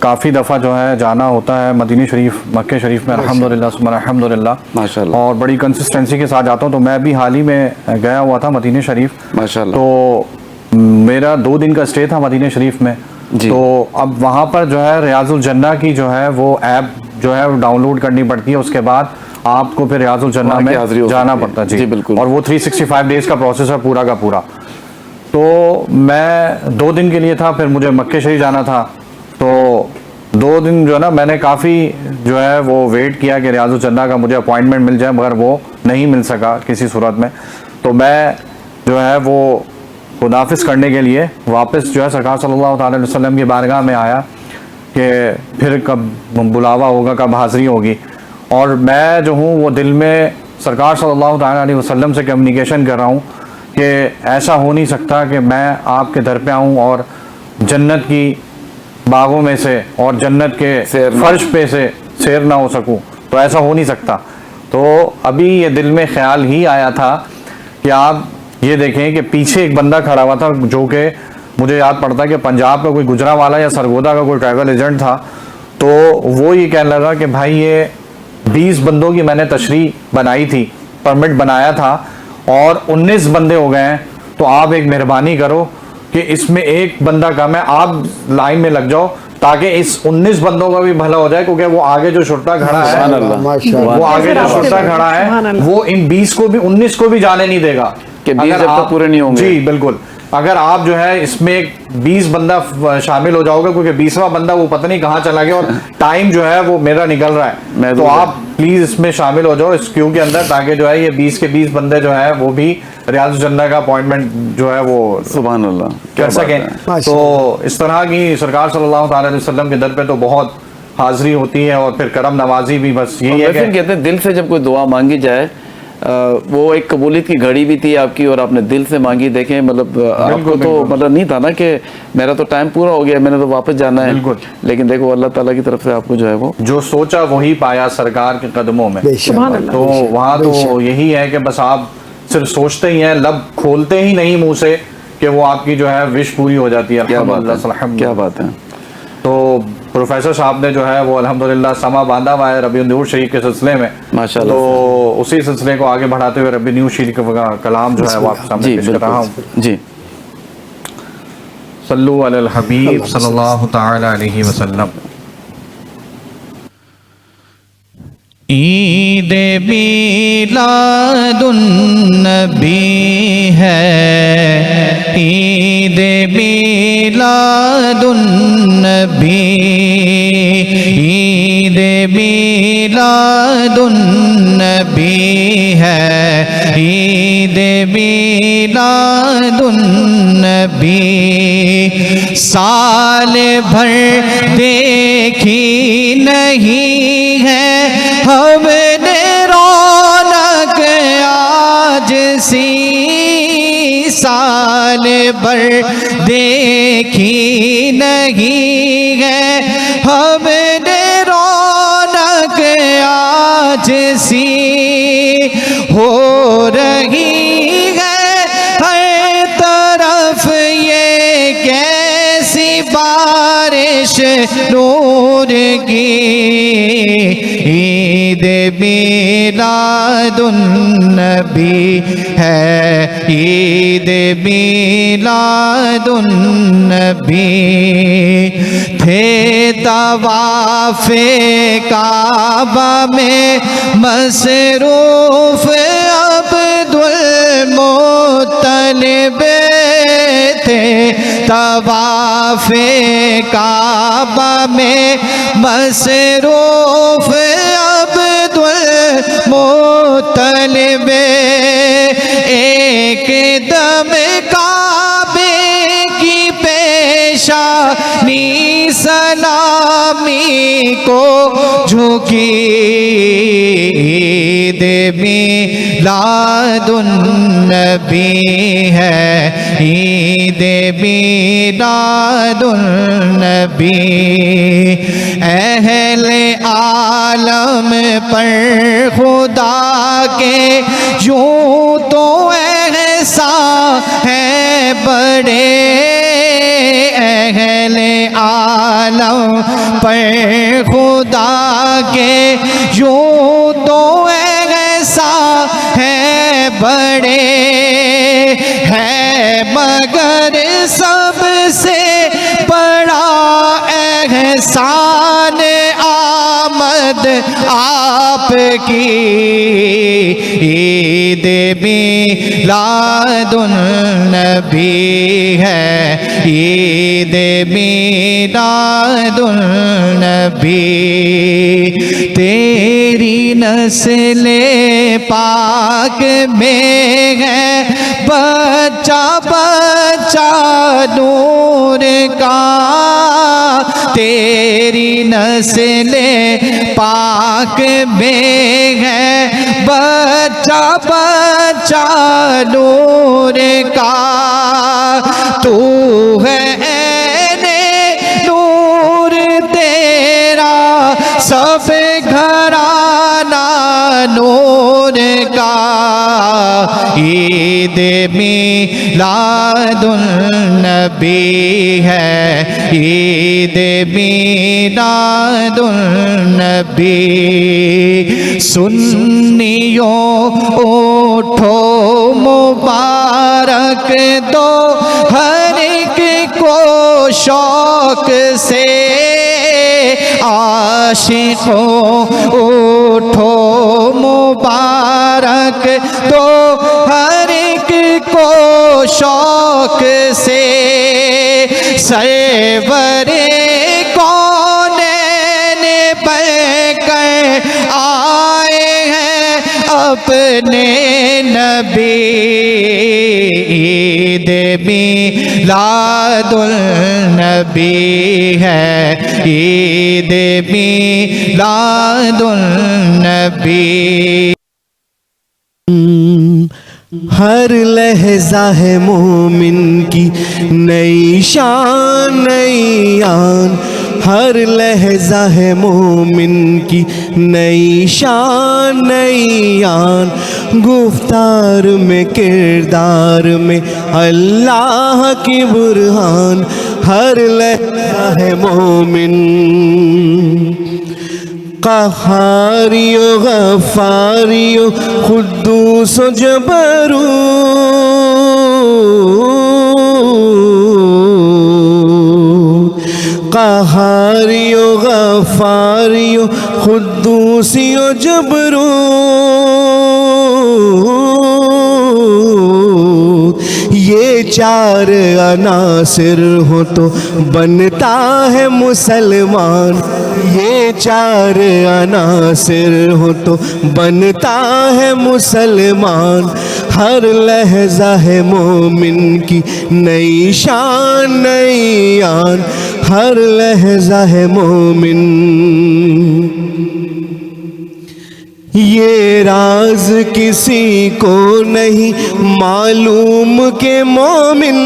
کافی دفعہ جو ہے جانا ہوتا ہے مدینہ شریف مکہ شریف میں الحمدللہ ثم الحمدللہ ماشاءاللہ. اور بڑی کنسسٹنسی کے ساتھ جاتا ہوں. تو میں بھی حال ہی میں گیا ہوا تھا مدینہ شریف. ماشاءاللہ. تو میرا 2 دن کا اسٹے تھا مدینہ شریف میں. جی. تو اب وہاں پر جو ہے ریاض الجنہ کی جو ہے وہ ایپ جو ہے ڈاؤن لوڈ کرنی پڑتی ہے. اس کے بعد آپ کو پھر ریاض الجنہ وہاں کی میں حاضری ہو جانا سکتی ہے. پڑتا ہے. جی بالکل. اور وہ 365 ڈیز کا پروسیس ہے پورا کا پورا. تو میں 2 دن کے لیے تھا, پھر مجھے مکہ شریف جانا تھا. تو 2 دن جو ہے نا میں نے کافی جو ہے وہ ویٹ کیا کہ ریاض الجنہ کا مجھے اپوائنٹمنٹ مل جائے, مگر وہ نہیں مل سکا کسی صورت میں. تو میں جو ہے وہ خداحافظ کرنے کے لیے واپس جو ہے سرکار صلی اللہ تعالی علیہ وسلم کی بارگاہ میں آیا کہ پھر کب بلاوا ہوگا, کب حاضری ہوگی. اور میں جو ہوں وہ دل میں سرکار صلی اللہ تعالی علیہ وسلم سے کمیونیکیشن کر رہا ہوں کہ ایسا ہو نہیں سکتا کہ میں آپ کے در پہ آؤں اور جنت کی باغوں میں سے اور جنت کے فرش پہ سے سیر نہ ہو سکوں. تو ایسا ہو نہیں سکتا. تو ابھی یہ دل میں خیال ہی آیا تھا کہ آپ یہ دیکھیں کہ پیچھے ایک بندہ کھڑا ہوا تھا جو کہ مجھے یاد پڑتا کہ پنجاب کا کوئی گجرانوالا یا سرگودا کا کوئی ٹریول ایجنٹ تھا. تو وہ یہ کہنے لگا کہ بھائی یہ 20 بندوں کی میں نے تشریح بنائی تھی, پرمٹ بنایا تھا, اور 19 بندے ہو گئے ہیں. تو آپ ایک مہربانی کرو کہ اس میں ایک بندہ کم ہے, آپ لائن میں لگ جاؤ تاکہ اس 19 بندوں کا بھی بھلا ہو جائے, کیونکہ وہ آگے جو شرطا کھڑا ہے وہ آگے جو شرطا کھڑا ہے وہ ان 20 کو بھی 19 کو بھی جانے نہیں دے گا کہ 20 جب تک پورے نہیں ہوں گے. جی بالکل. اگر آپ جو ہے اس میں 20 بندہ شامل ہو جاؤ گے, کیونکہ 20واں بندہ وہ پتہ نہیں کہاں چلا گیا اور ٹائم جو ہے وہ میرا نکل رہا ہے, تو آپ پلیز اس میں شامل ہو جاؤ اس کیو کے اندر, تاکہ جو ہے یہ 20 کے 20 بندے جو ہے وہ بھی ریاض الجنہ کا اپوائنٹمنٹ جو ہے وہ سبحان اللہ کر سکیں. تو اس طرح کی سرکار صلی اللہ تعالی علیہ وسلم کے در پہ تو بہت حاضری ہوتی ہے, اور پھر کرم نوازی بھی. بس یہی ہے کہ کہتے ہیں دل سے جب کوئی دعا مانگی جائے, وہ ایک قبولیت کی گھڑی بھی تھی آپ کی, اور آپ نے دل سے مانگی. دیکھیں مطلب آپ کو تو مطلب نہیں تھا نا کہ میرا تو ٹائم پورا ہو گیا, میں نے تو واپس جانا ہے. لیکن دیکھو اللہ تعالیٰ کی طرف سے آپ کو جو ہے وہ جو سوچا وہی پایا سرکار کے قدموں میں. تو وہاں تو یہی ہے کہ بس آپ صرف سوچتے ہی ہیں, لب کھولتے ہی نہیں منہ سے کہ وہ آپ کی جو ہے وش پوری ہو جاتی ہے. کیا بات ہے. تو پروفیسر صاحب نے جو ہے وہ الحمدللہ سما باندھا ہوا ہے ربیع النور شریف کے سلسلے میں ماشاءاللہ. تو اسی سلسلے کو آگے بڑھاتے ہوئے ربیع النور شریف کا کلام جو ہے وہ آپ سامنے پیش کر رہا ہوں. جی صلو علی الحبیب صلی اللہ تعالی علیہ وسلم. عید میلاد النبی ہے, عید میلاد النبی, عید میلاد النبی ہے, عید میلاد النبی. سال بھر دیکھی نہیں ہے ہم نے رونق آج سی, سال بھر دیکھی نہیں ہے ہم نے رونق آج سی. ہو رہی ہے ہر طرف یہ کیسی بارش نور کی. عید میلاد النبی ہے, عید میلاد النبی. تھے طواف کعبہ میں مصروف عبد المطلب, تھے طواف کعبہ میں مصروف عبد المطلب. ایک دم کعبے کی پیشانی سلامی کو جھکی. عید میلاد النبی ہے, عید میلاد النبی. اہل عالم پر خدا کے یوں تو احسان ہے بڑے, اہل عالم پر خدا کے یوں تو ایسا ہے بڑے ہے، مگر سب سے بڑا احسان آمد آپ کی عید میلاد النبی ہے، عید میلاد النبی۔ تیری نسل پاک میں ہے بچہ بچہ نور کا، تیری نسل پاک میں ہے بچہ بچہ نور کا، تو ہے عین نور تیرا سب گھرانہ نور کا، عید میلاد النبی ہے، عید میلاد النبی۔ سنیوں اٹھو مبارک دو ہر ایک کو شوق سے، عاشقوں اٹھو مبارک دو ہر ایک کو شوق سے، سرور کونین بن کر آئے ہیں اپنے نبی، عید میلاد النبی ہے، عید میلاد النبی۔ ہر لحظہ ہے مومن کی نئی شان نئی آن، ہر لحظہ ہے مومن کی نئی شان نئی آن، گفتار میں کردار میں اللہ کی برہان، ہر لحظہ ہے مومن قہاریو غفاریو قدوس و جبرو، قہاریو غفاریو قدوسی و جبرو، یہ چار عناصر ہو تو بنتا ہے مسلمان، یہ چار عناصر ہو تو بنتا ہے مسلمان، ہر لحظہ ہے مومن کی نئی شان نئی آن، ہر لحظہ ہے مومن۔ یہ راز کسی کو نہیں معلوم کہ مومن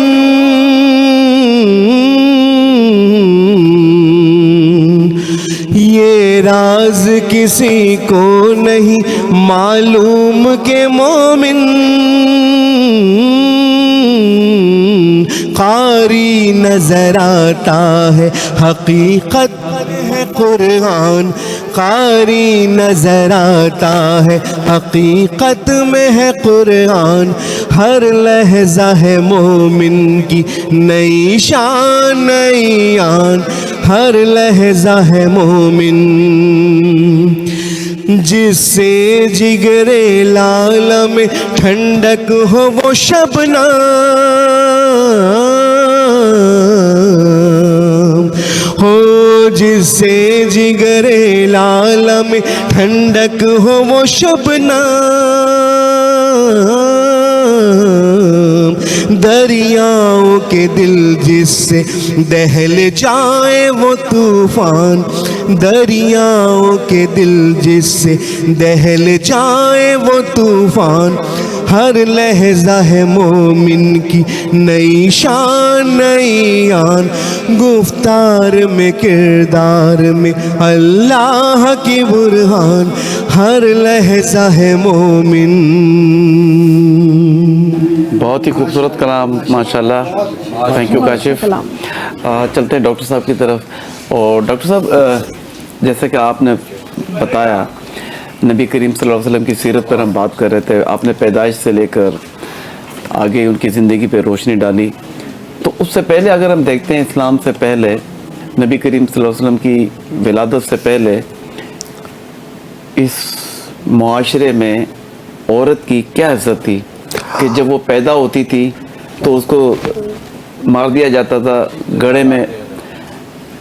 یہ راز کسی کو نہیں معلوم کہ مومن قاری نظر آتا ہے حقیقت ہے قرآن، قاری نظر آتا ہے حقیقت میں ہے قرآن، ہر لحظہ ہے مومن کی نئی شان نئی آن، ہر لحظہ ہے مومن۔ جس سے جگر لال میں ٹھنڈک ہو وہ شبنم ہو، جس سے جگر لال میں ٹھنڈک ہو وہ شبنم، دریاؤں کے دل جس سے دہل جائے وہ طوفان، دریاؤں کے دل جس سے دہل جائے وہ طوفان، ہر لہجہ ہے مومن کی نئی شان نئی آن، گفتار میں کردار میں اللہ کی برہان، ہر لہجہ ہے مومن۔ بہت ہی خوبصورت کلام ماشاءاللہ، تھینک یو کاشف۔ چلتے ہیں ڈاکٹر صاحب کی طرف۔ اور ڈاکٹر صاحب جیسے کہ آپ نے بتایا نبی کریم صلی اللہ علیہ وسلم کی سیرت پر ہم بات کر رہے تھے، آپ نے پیدائش سے لے کر آگے ان کی زندگی پہ روشنی ڈالی، تو اس سے پہلے اگر ہم دیکھتے ہیں اسلام سے پہلے نبی کریم صلی اللہ علیہ وسلم کی ولادت سے پہلے اس معاشرے میں عورت کی کیا عزت تھی کہ جب وہ پیدا ہوتی تھی تو اس کو مار دیا جاتا تھا، گڑھے میں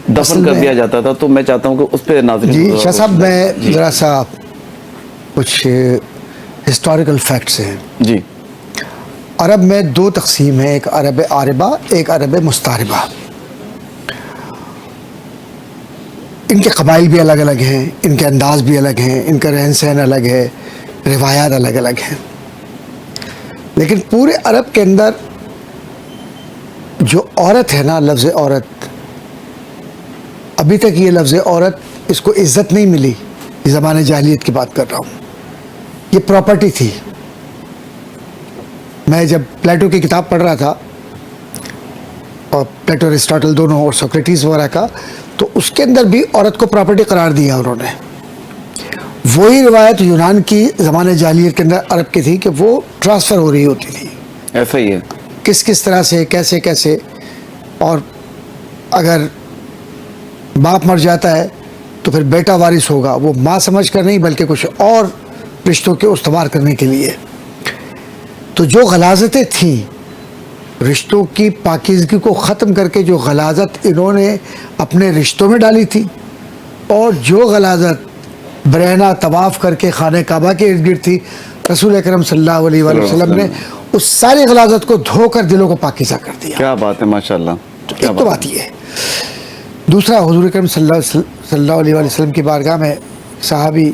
دفن کر دیا جاتا تھا؟ تو میں چاہتا ہوں کہ اس پہ ناظرین جی شاہ صاحب میں ذرا سا کچھ ہسٹوریکل فیکٹس ہیں۔ جی عرب میں دو تقسیم ہے، ایک عرب عاربہ، ایک عرب مستعربہ۔ ان کے قبائل بھی الگ الگ ہیں، ان کے انداز بھی الگ ہیں، ان کا رہن سہن الگ ہے، روایات الگ الگ ہیں، لیکن پورے عرب کے اندر جو عورت ہے نا، لفظ عورت، ابھی تک یہ لفظ عورت اس کو عزت نہیں ملی۔ یہ زمانے جاہلیت کی بات کر رہا ہوں، یہ پراپرٹی تھی۔ میں جب پلیٹو کی کتاب پڑھ رہا تھا، اور پلیٹو ایرسٹاٹل دونوں اور سوکریٹیز وغیرہ کا، تو اس کے اندر بھی عورت کو پراپرٹی قرار دیا انہوں نے۔ وہی روایت یونان کی زمانے جاہلیت کے اندر عرب کی تھی کہ وہ ٹرانسفر ہو رہی ہوتی تھی، ایسا ہی ہے، کس طرح سے، کیسے کیسے، اور اگر باپ مر جاتا ہے تو پھر بیٹا وارث ہوگا، وہ ماں سمجھ کر نہیں بلکہ کچھ اور رشتوں کے استوار کرنے کے لیے۔ تو جو غلاظتیں تھیں رشتوں کی پاکیزگی کو ختم کر کے، جو غلاظت انہوں نے اپنے رشتوں میں ڈالی تھی، اور جو غلاظت برہنہ طواف کر کے خانہ کعبہ کے ارد گرد تھی، رسول اکرم صلی اللہ علیہ وآلہ وسلم نے اس ساری غلاظت کو دھو کر دلوں کو پاکیزہ کر دیا۔ کیا بات ہے ماشاءاللہ، کیا ایک تو بات یہ ہے۔ دوسرا، حضور اکرم صلی اللہ علیہ وآلہ وسلم کی بارگاہ میں صحابی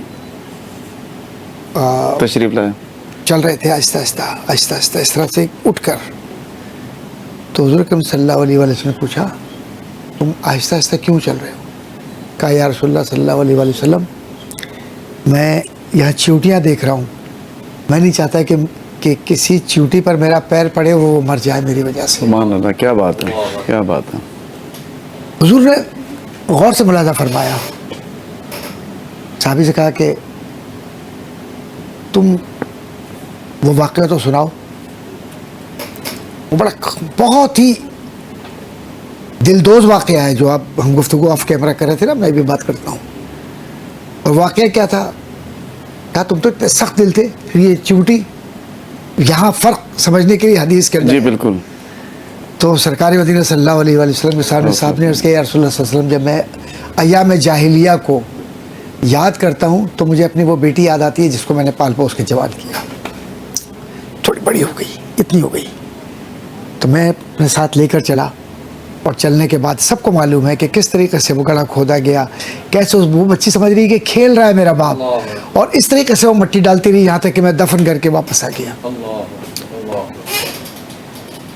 تشریف لائے، چل رہے تھے آہستہ آہستہ آہستہ آہستہ اس طرح سے اٹھ کر، تو حضور اکرم صلی اللہ علیہ وآلہ وسلم نے پوچھا تم آہستہ آہستہ کیوں چل رہے ہو؟ کہا یا رسول اللہ صلی اللہ علیہ وآلہ وسلم، میں یہاں چیوٹیاں دیکھ رہا ہوں، میں نہیں چاہتا کہ کسی چیوٹی پر میرا پیر پڑے وہ مر جائے میری وجہ سے۔ سبحان اللہ، کیا بات ہے، کیا بات ہے۔ حضور نے غور سے ملاحظہ فرمایا، صحابی سے کہا کہ تم وہ واقعہ تو سناؤ۔ وہ بہت ہی دلدوز واقعہ ہے جو ہم گفتگو آف کیمرہ کر رہے تھے نا، میں بھی بات کرتا ہوں۔ اور واقعہ کیا تھا؟ کہا تم تو اتنے سخت دل تھے، پھر یہ چوٹی، یہاں فرق سمجھنے کے لیے حدیث کے اندر جی بالکل۔ تو سرکار مدینہ صلی اللہ علیہ وآلہ وسلم کے سامنے صاحب نے عرض کیا یا رسول اللہ صلی اللہ علیہ وسلم، جب میں ایام جاہلیہ کو یاد کرتا ہوں تو مجھے اپنی وہ بیٹی یاد آتی ہے جس کو میں نے پال پوس کے جوان کیا، تھوڑی بڑی ہو گئی، اتنی ہو گئی، تو میں اپنے ساتھ لے کر چلا، اور چلنے کے بعد سب کو معلوم ہے کہ کس طریقے سے وہ گڑھا کھودا گیا، کیسے وہ بچی سمجھ رہی کہ کھیل رہا ہے میرا باپ، اور اس طریقے سے وہ مٹی ڈالتی رہی یہاں تک کہ میں دفن کر کے واپس آ گیا۔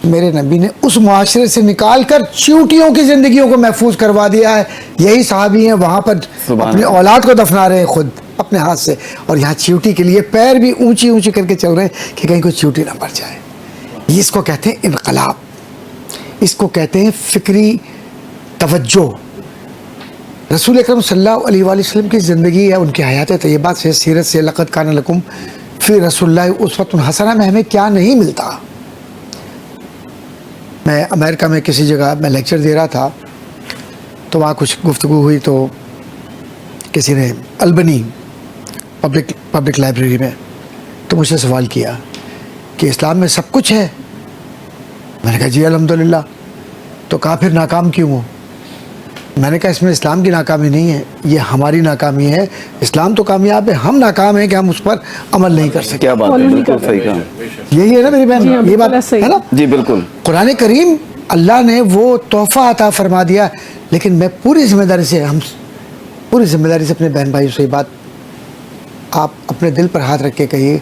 میرے نبی نے اس معاشرے سے نکال کر چیوٹیوں کی زندگیوں کو محفوظ کروا دیا ہے۔ یہی صحابی ہیں وہاں پر اپنی اولاد کو دفنا رہے ہیں خود اپنے ہاتھ سے، اور یہاں چیوٹی کے لیے پیر بھی اونچی اونچی کر کے چل رہے ہیں کہ کہیں کوئی چیوٹی نہ مر جائے۔ یہ اس کو کہتے ہیں انقلاب، اس کو کہتے ہیں فکری توجہ۔ رسول اکرم صلی اللہ علیہ وآلہ وسلم کی زندگی ہے، ان کی حیات طیبات سے، سیرت سے، لقد کان لکم فی رسول اللہ اسوۃ حسنہ میں ہمیں کیا نہیں ملتا۔ میں امریکہ میں کسی جگہ میں لیکچر دے رہا تھا، تو وہاں کچھ گفتگو ہوئی، تو کسی نے البنی پبلک لائبریری میں تو مجھ سے سوال کیا کہ اسلام میں سب کچھ ہے؟ میں نے کہا جی الحمدللہ۔ تو کہا پھر ناکام کیوں ہو؟ میں نے کہا اس میں اسلام کی ناکامی نہیں ہے، یہ ہماری ناکامی ہے۔ اسلام تو کامیاب ہے، ہم ناکام ہیں کہ ہم اس پر عمل نہیں کر سکتے۔ کیا بات ہے، بالکل صحیح کہا، یہی ہے نا میری بہن، یہ بات ہے نا جی بالکل۔ قرآن کریم اللہ نے وہ تحفہ عطا فرما دیا، لیکن میں پوری ذمہ داری سے، ہم پوری ذمہ داری سے اپنے بہن بھائیوں سے یہ بات آپ اپنے دل پر ہاتھ رکھ کے کہیے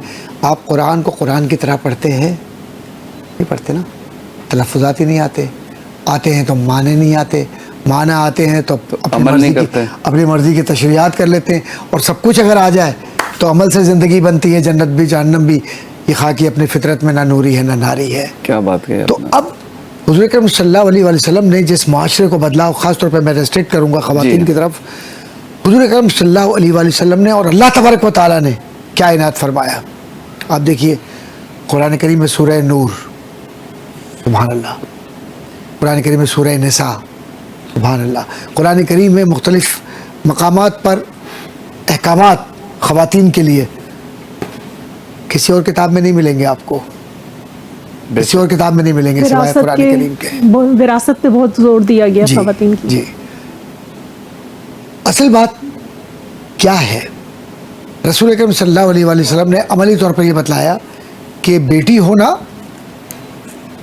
آپ قرآن کو قرآن کی طرح پڑھتے ہیں؟ نہیں پڑھتے نا. تلفظات ہی نہیں آتے, آتے ہیں تو معنی نہیں آتے, معنی آتے ہیں تو اپنی مرضی کی تشریحات کر لیتے ہیں, اور سب کچھ اگر آ جائے تو عمل سے زندگی بنتی ہے, جنت بھی جہنم بھی. یہ خاکی اپنی فطرت میں نہ نوری ہے نہ ناری ہے. کیا بات کہی. تو اب حضور اکرم صلی اللہ علیہ وآلہ وسلم نے جس معاشرے کو بدلا, خاص طور پہ میں ریسٹرکٹ کروں گا خواتین کی طرف, حضور اکرم صلی اللہ علیہ وآلہ وسلم نے اور اللہ تبارک و تعالیٰ نے کیا عنایت فرمایا. آپ دیکھیے قرآن کریم میں سورہ نور, سبحان اللہ, قرآن کریم میں سورہ نساء, سبحان اللہ, قرآن کریم میں مختلف مقامات پر احکامات خواتین کے لیے کسی اور کتاب میں نہیں ملیں گے آپ کو, کسی اور کتاب میں نہیں ملیں گے سوائے قرآن کریم کے. وراثت پہ بہت زور دیا گیا خواتین کی. جی, اصل بات کیا ہے, رسول اکرم صلی اللہ علیہ وآلہ وسلم نے عملی طور پر یہ بتلایا کہ بیٹی ہونا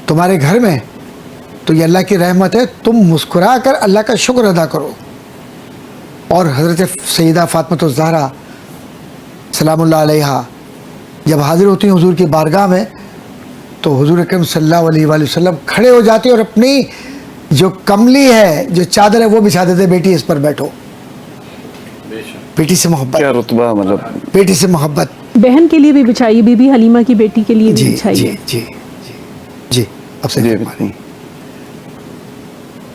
تمہارے گھر میں تو یہ اللہ کی رحمت ہے, تم مسکرا کر اللہ کا شکر ادا کرو. اور حضرت سیدہ فاطمہ الزہرا سلام اللہ علیہا جب حاضر ہوتی ہیں حضور کی بارگاہ میں تو حضور اکرم صلی اللہ علیہ وآلہ وسلم کھڑے ہو جاتے اور اپنی جو کملی ہے, جو چادر ہے, وہ بچھا دیتے, بیٹی اس پر بیٹھو. بیٹی سے محبت, کیا رتبہ, مطلب بیٹی سے محبت. بہن کے لیے بھی بچھائی, بی بی حلیمہ کی بیٹی کے لیے بھی بچھائی. جی جی جی جی, اب سے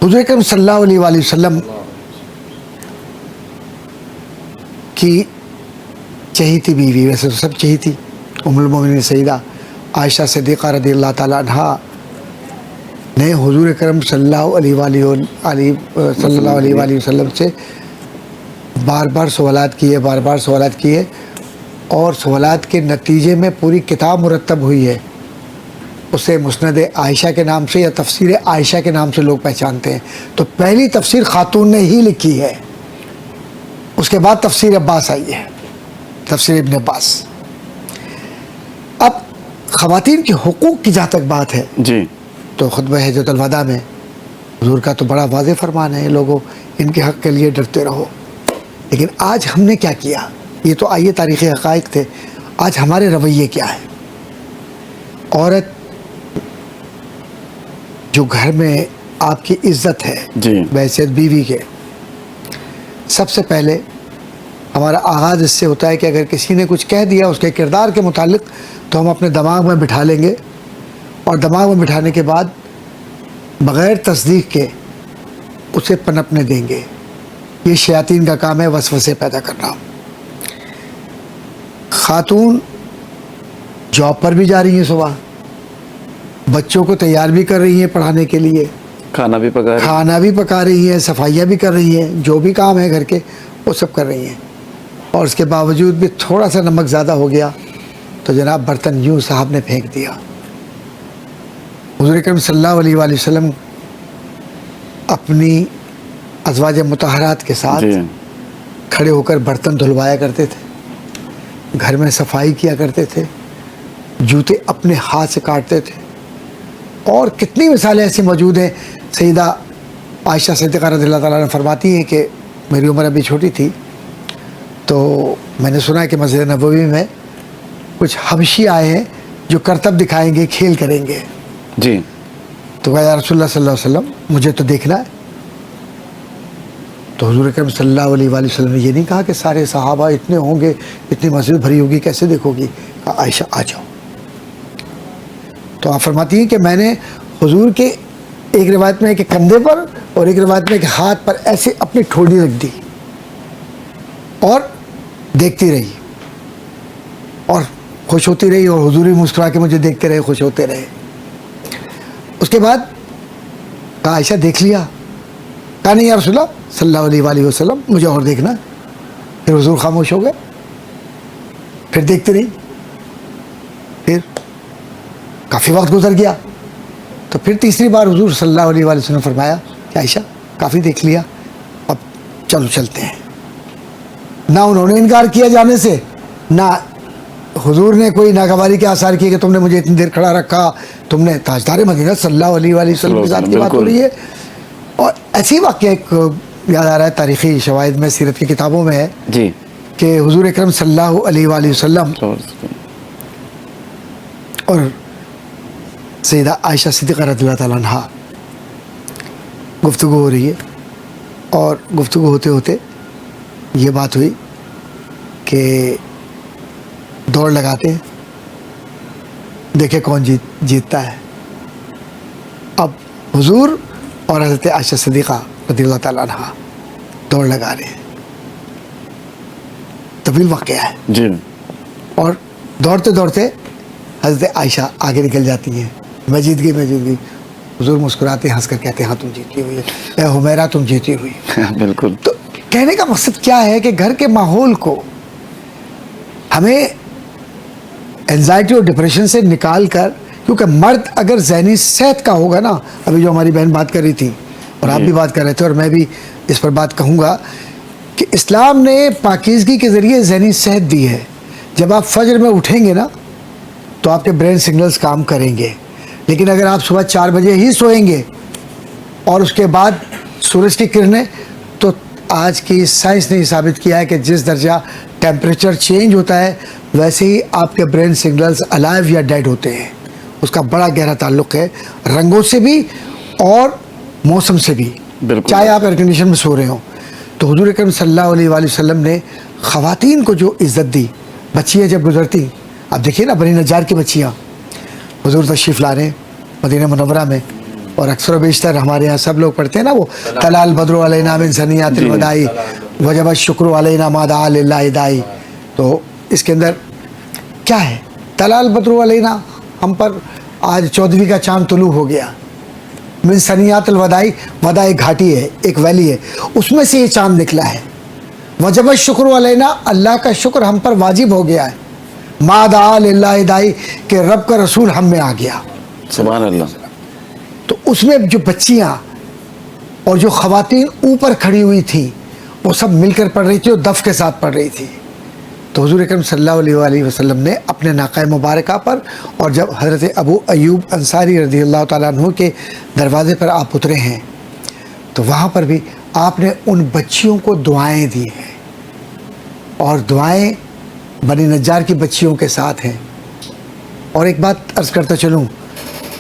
حضور اکرم صلی اللہ علیہ وآلہ وسلم کی چہی تھی بیوی, ویسے تو سب چہی تھی, ام المومنین سیدہ عائشہ صدیقہ رضی اللہ تعالیٰ عنہا نے حضور اکرم صلی اللہ علیہ وآلہ وسلم سے بار بار سوالات کیے, اور سوالات کے نتیجے میں پوری کتاب مرتب ہوئی ہے. اسے مسند عائشہ کے نام سے یا تفسیر عائشہ کے نام سے لوگ پہچانتے ہیں. تو پہلی تفسیر خاتون نے ہی لکھی ہے, اس کے بعد تفسیر عباس آئی ہے, تفسیر ابن عباس. اب خواتین کے حقوق کی جہاں تک بات ہے جی, تو خطبہ حجۃ الوداع میں حضور کا تو بڑا واضح فرمان ہے, لوگوں ان کے حق کے لیے ڈرتے رہو. لیکن آج ہم نے کیا کیا, یہ تو آئیے تاریخی حقائق تھے, آج ہمارے رویے کیا ہے. عورت جو گھر میں آپ کی عزت ہے جی, بحیثیت بیوی کے, سب سے پہلے ہمارا آغاز اس سے ہوتا ہے کہ اگر کسی نے کچھ کہہ دیا اس کے کردار کے متعلق تو ہم اپنے دماغ میں بٹھا لیں گے, اور دماغ میں بٹھانے کے بعد بغیر تصدیق کے اسے پنپنے دیں گے. یہ شیاطین کا کام ہے, وسوسے پیدا کرنا. خاتون جاب پر بھی جا رہی ہیں, صبح بچوں کو تیار بھی کر رہی ہیں پڑھانے کے لیے, کھانا بھی پکا رہی ہیں, صفائیاں بھی کر رہی ہیں, جو بھی کام ہے گھر کے وہ سب کر رہی ہیں. اور اس کے باوجود بھی تھوڑا سا نمک زیادہ ہو گیا تو جناب برتن یوں صاحب نے پھینک دیا. حضور اکرم صلی اللہ علیہ وآلہ وسلم اپنی ازواج مطہرات کے ساتھ کھڑے ہو کر برتن دھلوایا کرتے تھے, گھر میں صفائی کیا کرتے تھے, جوتے اپنے ہاتھ سے کاٹتے تھے. اور کتنی مثالیں ایسی موجود ہیں. سیدہ عائشہ صدیقہ رضی اللہ تعالیٰ عنہ فرماتی ہیں کہ میری عمر ابھی چھوٹی تھی تو میں نے سنا کہ مسجد نبوی میں کچھ حبشی آئے ہیں جو کرتب دکھائیں گے, کھیل کریں گے. جی, تو کہا یا رسول اللہ صلی اللہ علیہ وسلم مجھے تو دیکھنا ہے. تو حضور اکرم صلی اللہ علیہ وآلہ وسلم نے یہ نہیں کہا کہ سارے صحابہ اتنے ہوں گے, اتنی مسجد بھری ہوگی, کیسے دیکھو گی. کہا عائشہ آ جاؤ. تو آپ فرماتی ہیں کہ میں نے حضور کے ایک روایت میں کہ کندھے پر اور ایک روایت میں کہ ہاتھ پر ایسے اپنی ٹھوڑی رکھ دی اور دیکھتی رہی اور خوش ہوتی رہی, اور حضور بھی مسکرا کے مجھے دیکھتے رہے, خوش ہوتے رہے. اس کے بعد کہا عائشہ دیکھ لیا. کہا نہیں یا رسول اللہ صلی اللہ علیہ وآلہ وسلم مجھے اور دیکھنا. پھر حضور خاموش ہو گئے, پھر دیکھتے رہی. پھر کافی وقت گزر گیا تو پھر تیسری بار حضور صلی اللہ علیہ وآلہ وسلم نے فرمایا کہ عائشہ کافی دیکھ لیا, اب چلو چلتے ہیں. نہ انہوں نے انکار کیا جانے سے, نہ حضور نے کوئی ناگواری کے آثار کیے کہ تم نے مجھے اتنی دیر کھڑا رکھا, تم نے تاجدار مدینہ صلی اللہ علیہ وآلہ وسلم کے ساتھ کی بات ہو رہی ہے. اور ایسی واقعہ ایک یاد آ رہا ہے تاریخی شواہد میں, سیرت کی کتابوں میں ہے جی, کہ حضور اکرم صلی اللہ علیہ وآلہ وسلم اور سیدہ عائشہ صدیقہ رضی اللہ تعالیٰ عنہ گفتگو ہو رہی ہے، اور گفتگو ہوتے ہوتے یہ بات ہوئی کہ دوڑ لگاتے ہیں، دیکھیں کون جیتتا ہے۔ اب حضور اور حضرت عائشہ صدیقہ رضی اللہ تعالیٰ عنہ دوڑ لگا رہے ہیں، طویل واقعہ ہے، جی اور دوڑتے دوڑتے حضرت عائشہ آگے نکل جاتی ہیں، میں جیت گئی۔ حضور مسکراتے ہنس کر کہتے ہیں ہاں تم جیتی ہوئی ہے، اے حمیرہ تم جیتی ہوئی۔ بالکل۔ تو کہنے کا مقصد کیا ہے کہ گھر کے ماحول کو ہمیں اینزائٹی اور ڈپریشن سے نکال کر، کیونکہ مرد اگر ذہنی صحت کا ہوگا نا، ابھی جو ہماری بہن بات کر رہی تھی اور آپ بھی بات کر رہے تھے اور میں بھی اس پر بات کہوں گا کہ اسلام نے پاکیزگی کے ذریعے ذہنی صحت دی ہے۔ جب آپ فجر میں اٹھیں گے نا تو آپ کے برین سگنلز کام کریں گے، لیکن اگر آپ صبح 4 بجے ہی سوئیں گے اور اس کے بعد سورج کی کرنیں، تو آج کی سائنس نے ثابت کیا ہے کہ جس درجہ ٹیمپریچر چینج ہوتا ہے ویسے ہی آپ کے برین سگنلز الائیو یا ڈیڈ ہوتے ہیں۔ اس کا بڑا گہرا تعلق ہے رنگوں سے بھی اور موسم سے بھی، چاہے آپ ایئر کنڈیشن میں سو رہے ہوں۔ تو حضور اکرم صلی اللہ علیہ وآلہ وسلم نے خواتین کو جو عزت دی، بچیاں جب گزرتی، اب دیکھیے نا بنی نجار کی بچیاں حضور تشریف لا رہے ہیں مدینہ منورہ میں، اور اکثر و بیشتر ہمارے ہاں سب لوگ پڑھتے ہیں نا وہ طلع البدر علینا من ثنیات الوداع وجب الشکر علینا ما دعا للہ داعی۔ تو اس کے اندر کیا ہے؟ طلع البدر علینا، ہم پر آج 14ویں کا چاند طلوع ہو گیا، من ثنیات الوداع، ودا ایک گھاٹی ہے، ایک ویلی ہے، اس میں سے یہ چاند نکلا ہے۔ وجب الشکر علینا، اللہ کا شکر ہم پر واجب ہو گیا ہے۔ ما دعا للہ داعی، کہ رب کا رسول ہم میں آ گیا، سبحان اللہ۔ تو اس میں جو بچیاں اور جو خواتین اوپر کھڑی ہوئی تھیں وہ سب مل کر پڑھ رہی تھی اور دف کے ساتھ پڑھ رہی تھی۔ تو حضور اکرم صلی اللہ علیہ وآلہ وسلم نے اپنے ناقہ مبارکہ پر، اور جب حضرت ابو ایوب انصاری رضی اللہ تعالیٰ عنہ کے دروازے پر آپ اترے ہیں تو وہاں پر بھی آپ نے ان بچیوں کو دعائیں دی ہیں، اور دعائیں بنی نجار کی بچیوں کے ساتھ ہیں۔ اور ایک بات عرض کرتا چلوں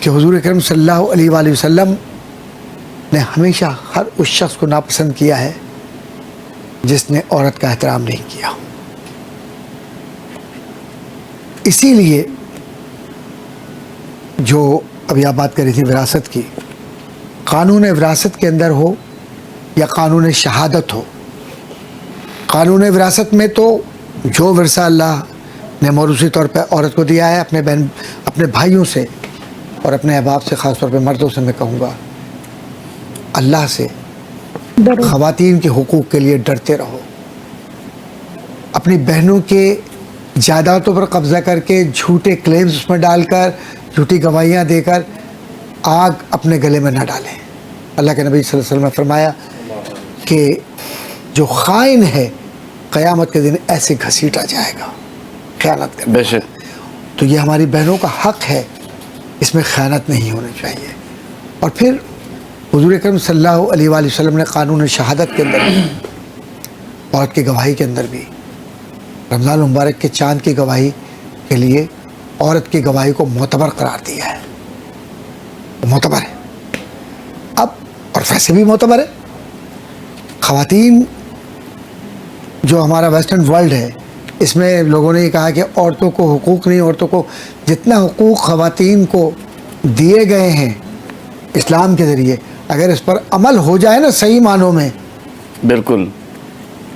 کہ حضور اکرم صلی اللہ علیہ وآلہ وسلم نے ہمیشہ ہر اس شخص کو ناپسند کیا ہے جس نے عورت کا احترام نہیں کیا۔ اسی لیے جو ابھی آپ بات کر رہی تھی وراثت کی، قانون وراثت کے اندر ہو یا قانون شہادت ہو، قانون وراثت میں تو جو ورثہ اللہ نے موروثی طور پہ عورت کو دیا ہے، اپنے بھائیوں سے اور اپنے احباب سے، خاص طور پہ مردوں سے میں کہوں گا، اللہ سے خواتین کے حقوق کے لیے ڈرتے رہو۔ اپنی بہنوں کے جائیدادوں پر قبضہ کر کے جھوٹے کلیمز اس میں ڈال کر، جھوٹی گواہیاں دے کر آگ اپنے گلے میں نہ ڈالیں۔ اللہ کے نبی صلی اللہ علیہ وسلم نے فرمایا کہ جو خائن ہے قیامت کے دن ایسے گھسیٹا جائے گا، خیانت کرنے بے شک۔ تو یہ ہماری بہنوں کا حق ہے، اس میں خیانت نہیں ہونی چاہیے۔ اور پھر حضور اکرم صلی اللہ علیہ وآلہ وسلم نے قانون شہادت کے اندر بھی، عورت کی گواہی کے اندر بھی، رمضان المبارک کے چاند کی گواہی کے لیے عورت کی گواہی کو معتبر قرار دیا ہے، معتبر ہے اب، اور ویسے بھی معتبر ہے۔ خواتین جو ہمارا ویسٹرن ورلڈ ہے، اس میں لوگوں نے یہ کہا کہ عورتوں کو حقوق نہیں، عورتوں کو جتنا حقوق خواتین کو دیے گئے ہیں اسلام کے ذریعے، اگر اس پر عمل ہو جائے نا صحیح معنوں میں، بالکل،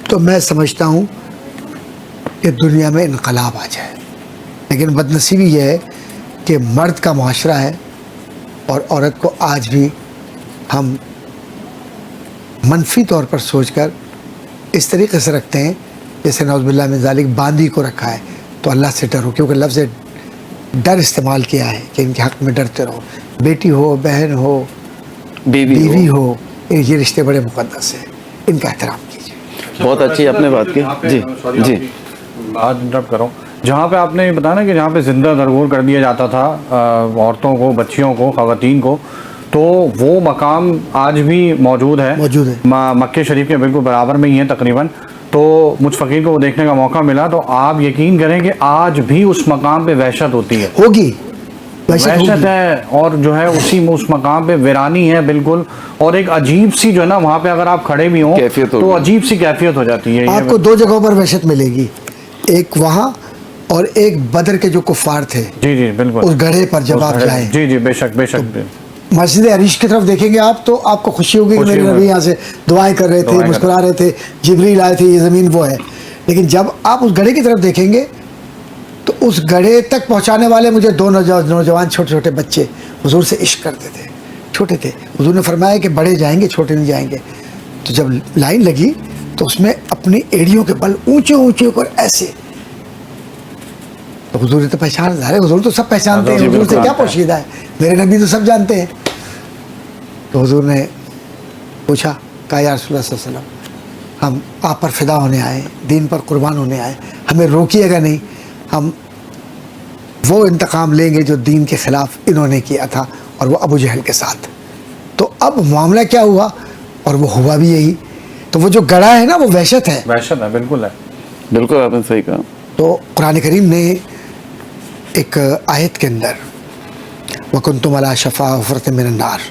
تو میں سمجھتا ہوں کہ دنیا میں انقلاب آ جائے۔ لیکن بدنصیبی یہ ہے کہ مرد کا معاشرہ ہے اور عورت کو آج بھی ہم منفی طور پر سوچ کر اس طریقے سے رکھتے ہیں جیسے نعوذ باللہ من ذالک باندی کو رکھا ہے۔ تو اللہ سے ڈرو، کیونکہ لفظ ڈر استعمال کیا ہے کہ ان کے حق میں ڈرتے رہو، بیٹی ہو، بہن ہو، بیوی ہو، یہ رشتے بڑے مقدس ہیں، ان کا احترام کیجیے۔ بہت اچھی آپ نے بات کی۔ جی جی، بات انٹرپٹ کروں، جہاں پہ آپ نے بتایا نا کہ جہاں پہ زندہ درگور کر دیا جاتا تھا عورتوں کو، بچیوں کو، خواتین کو، تو وہ مقام آج بھی موجود ہے، موجود ہے، مکہ شریف کے بالکل برابر میں ہی ہے تقریباً۔ تو مجھ فقیر کو وہ دیکھنے کا موقع ملا, تو آپ یقین کریں کہ آج بھی اس مقام پہ وحشت ہوتی ہے, ہوگی وحشت ہے, اور جو ہے اسی میں اس مقام پہ ویرانی ہے بالکل, اور ایک عجیب سی جو ہے نا وہاں پہ اگر آپ کھڑے بھی ہوں کیفیت ہوگی. تو عجیب سی کیفیت ہو جاتی ہے. آپ کو دو جگہوں پر وحشت ملے گی, ایک وہاں اور ایک بدر کے جو کفار تھے جی جی بالکل, اس گڑھے پر جب آپ جائیں, جی جی بے شک بے شک, مسجد عریش کی طرف دیکھیں گے آپ تو آپ کو خوشی ہوگی کہ میرے نبی یہاں سے دعائیں کر رہے تھے, مسکرا رہے تھے, جبریل آئے تھے, یہ زمین وہ ہے. لیکن جب آپ اس گڑھے کی طرف دیکھیں گے تو اس گڑھے تک پہنچانے والے مجھے دو نوجوان چھوٹے چھوٹے بچے حضور سے عشق کرتے تھے, چھوٹے تھے. حضور نے فرمایا کہ بڑے جائیں گے چھوٹے نہیں جائیں گے. تو جب لائن لگی تو اس میں اپنی ایڑیوں کے بل اونچے اونچے اوپر ایسے, تو حضور تو پہچان ہے, حضور تو سب پہچانتے ہیں, حضور سے کیا پوشیدہ ہے, میرے نبی تو سب جانتے ہیں. تو حضور نے پوچھا, کہا یا رسول اللہ صلی اللہ علیہ وسلم ہم آپ پر فدا ہونے آئے, دین پر قربان ہونے آئے, ہمیں روکیے گا نہیں, ہم وہ انتقام لیں گے جو دین کے خلاف انہوں نے کیا تھا, اور وہ ابو جہل کے ساتھ. تو اب معاملہ کیا ہوا, اور وہ ہوا بھی یہی. تو وہ جو گڑھا ہے نا وہ وحشت ہے, وحشت ہے بالکل ہے. بالکل آپ نے صحیح کہا. تو قرآن کریم نے ایک آیت کے اندر وَكُنْتُمْ عَلَىٰ شَفَا حُفْرَةٍ مِّنَ النَّارِ,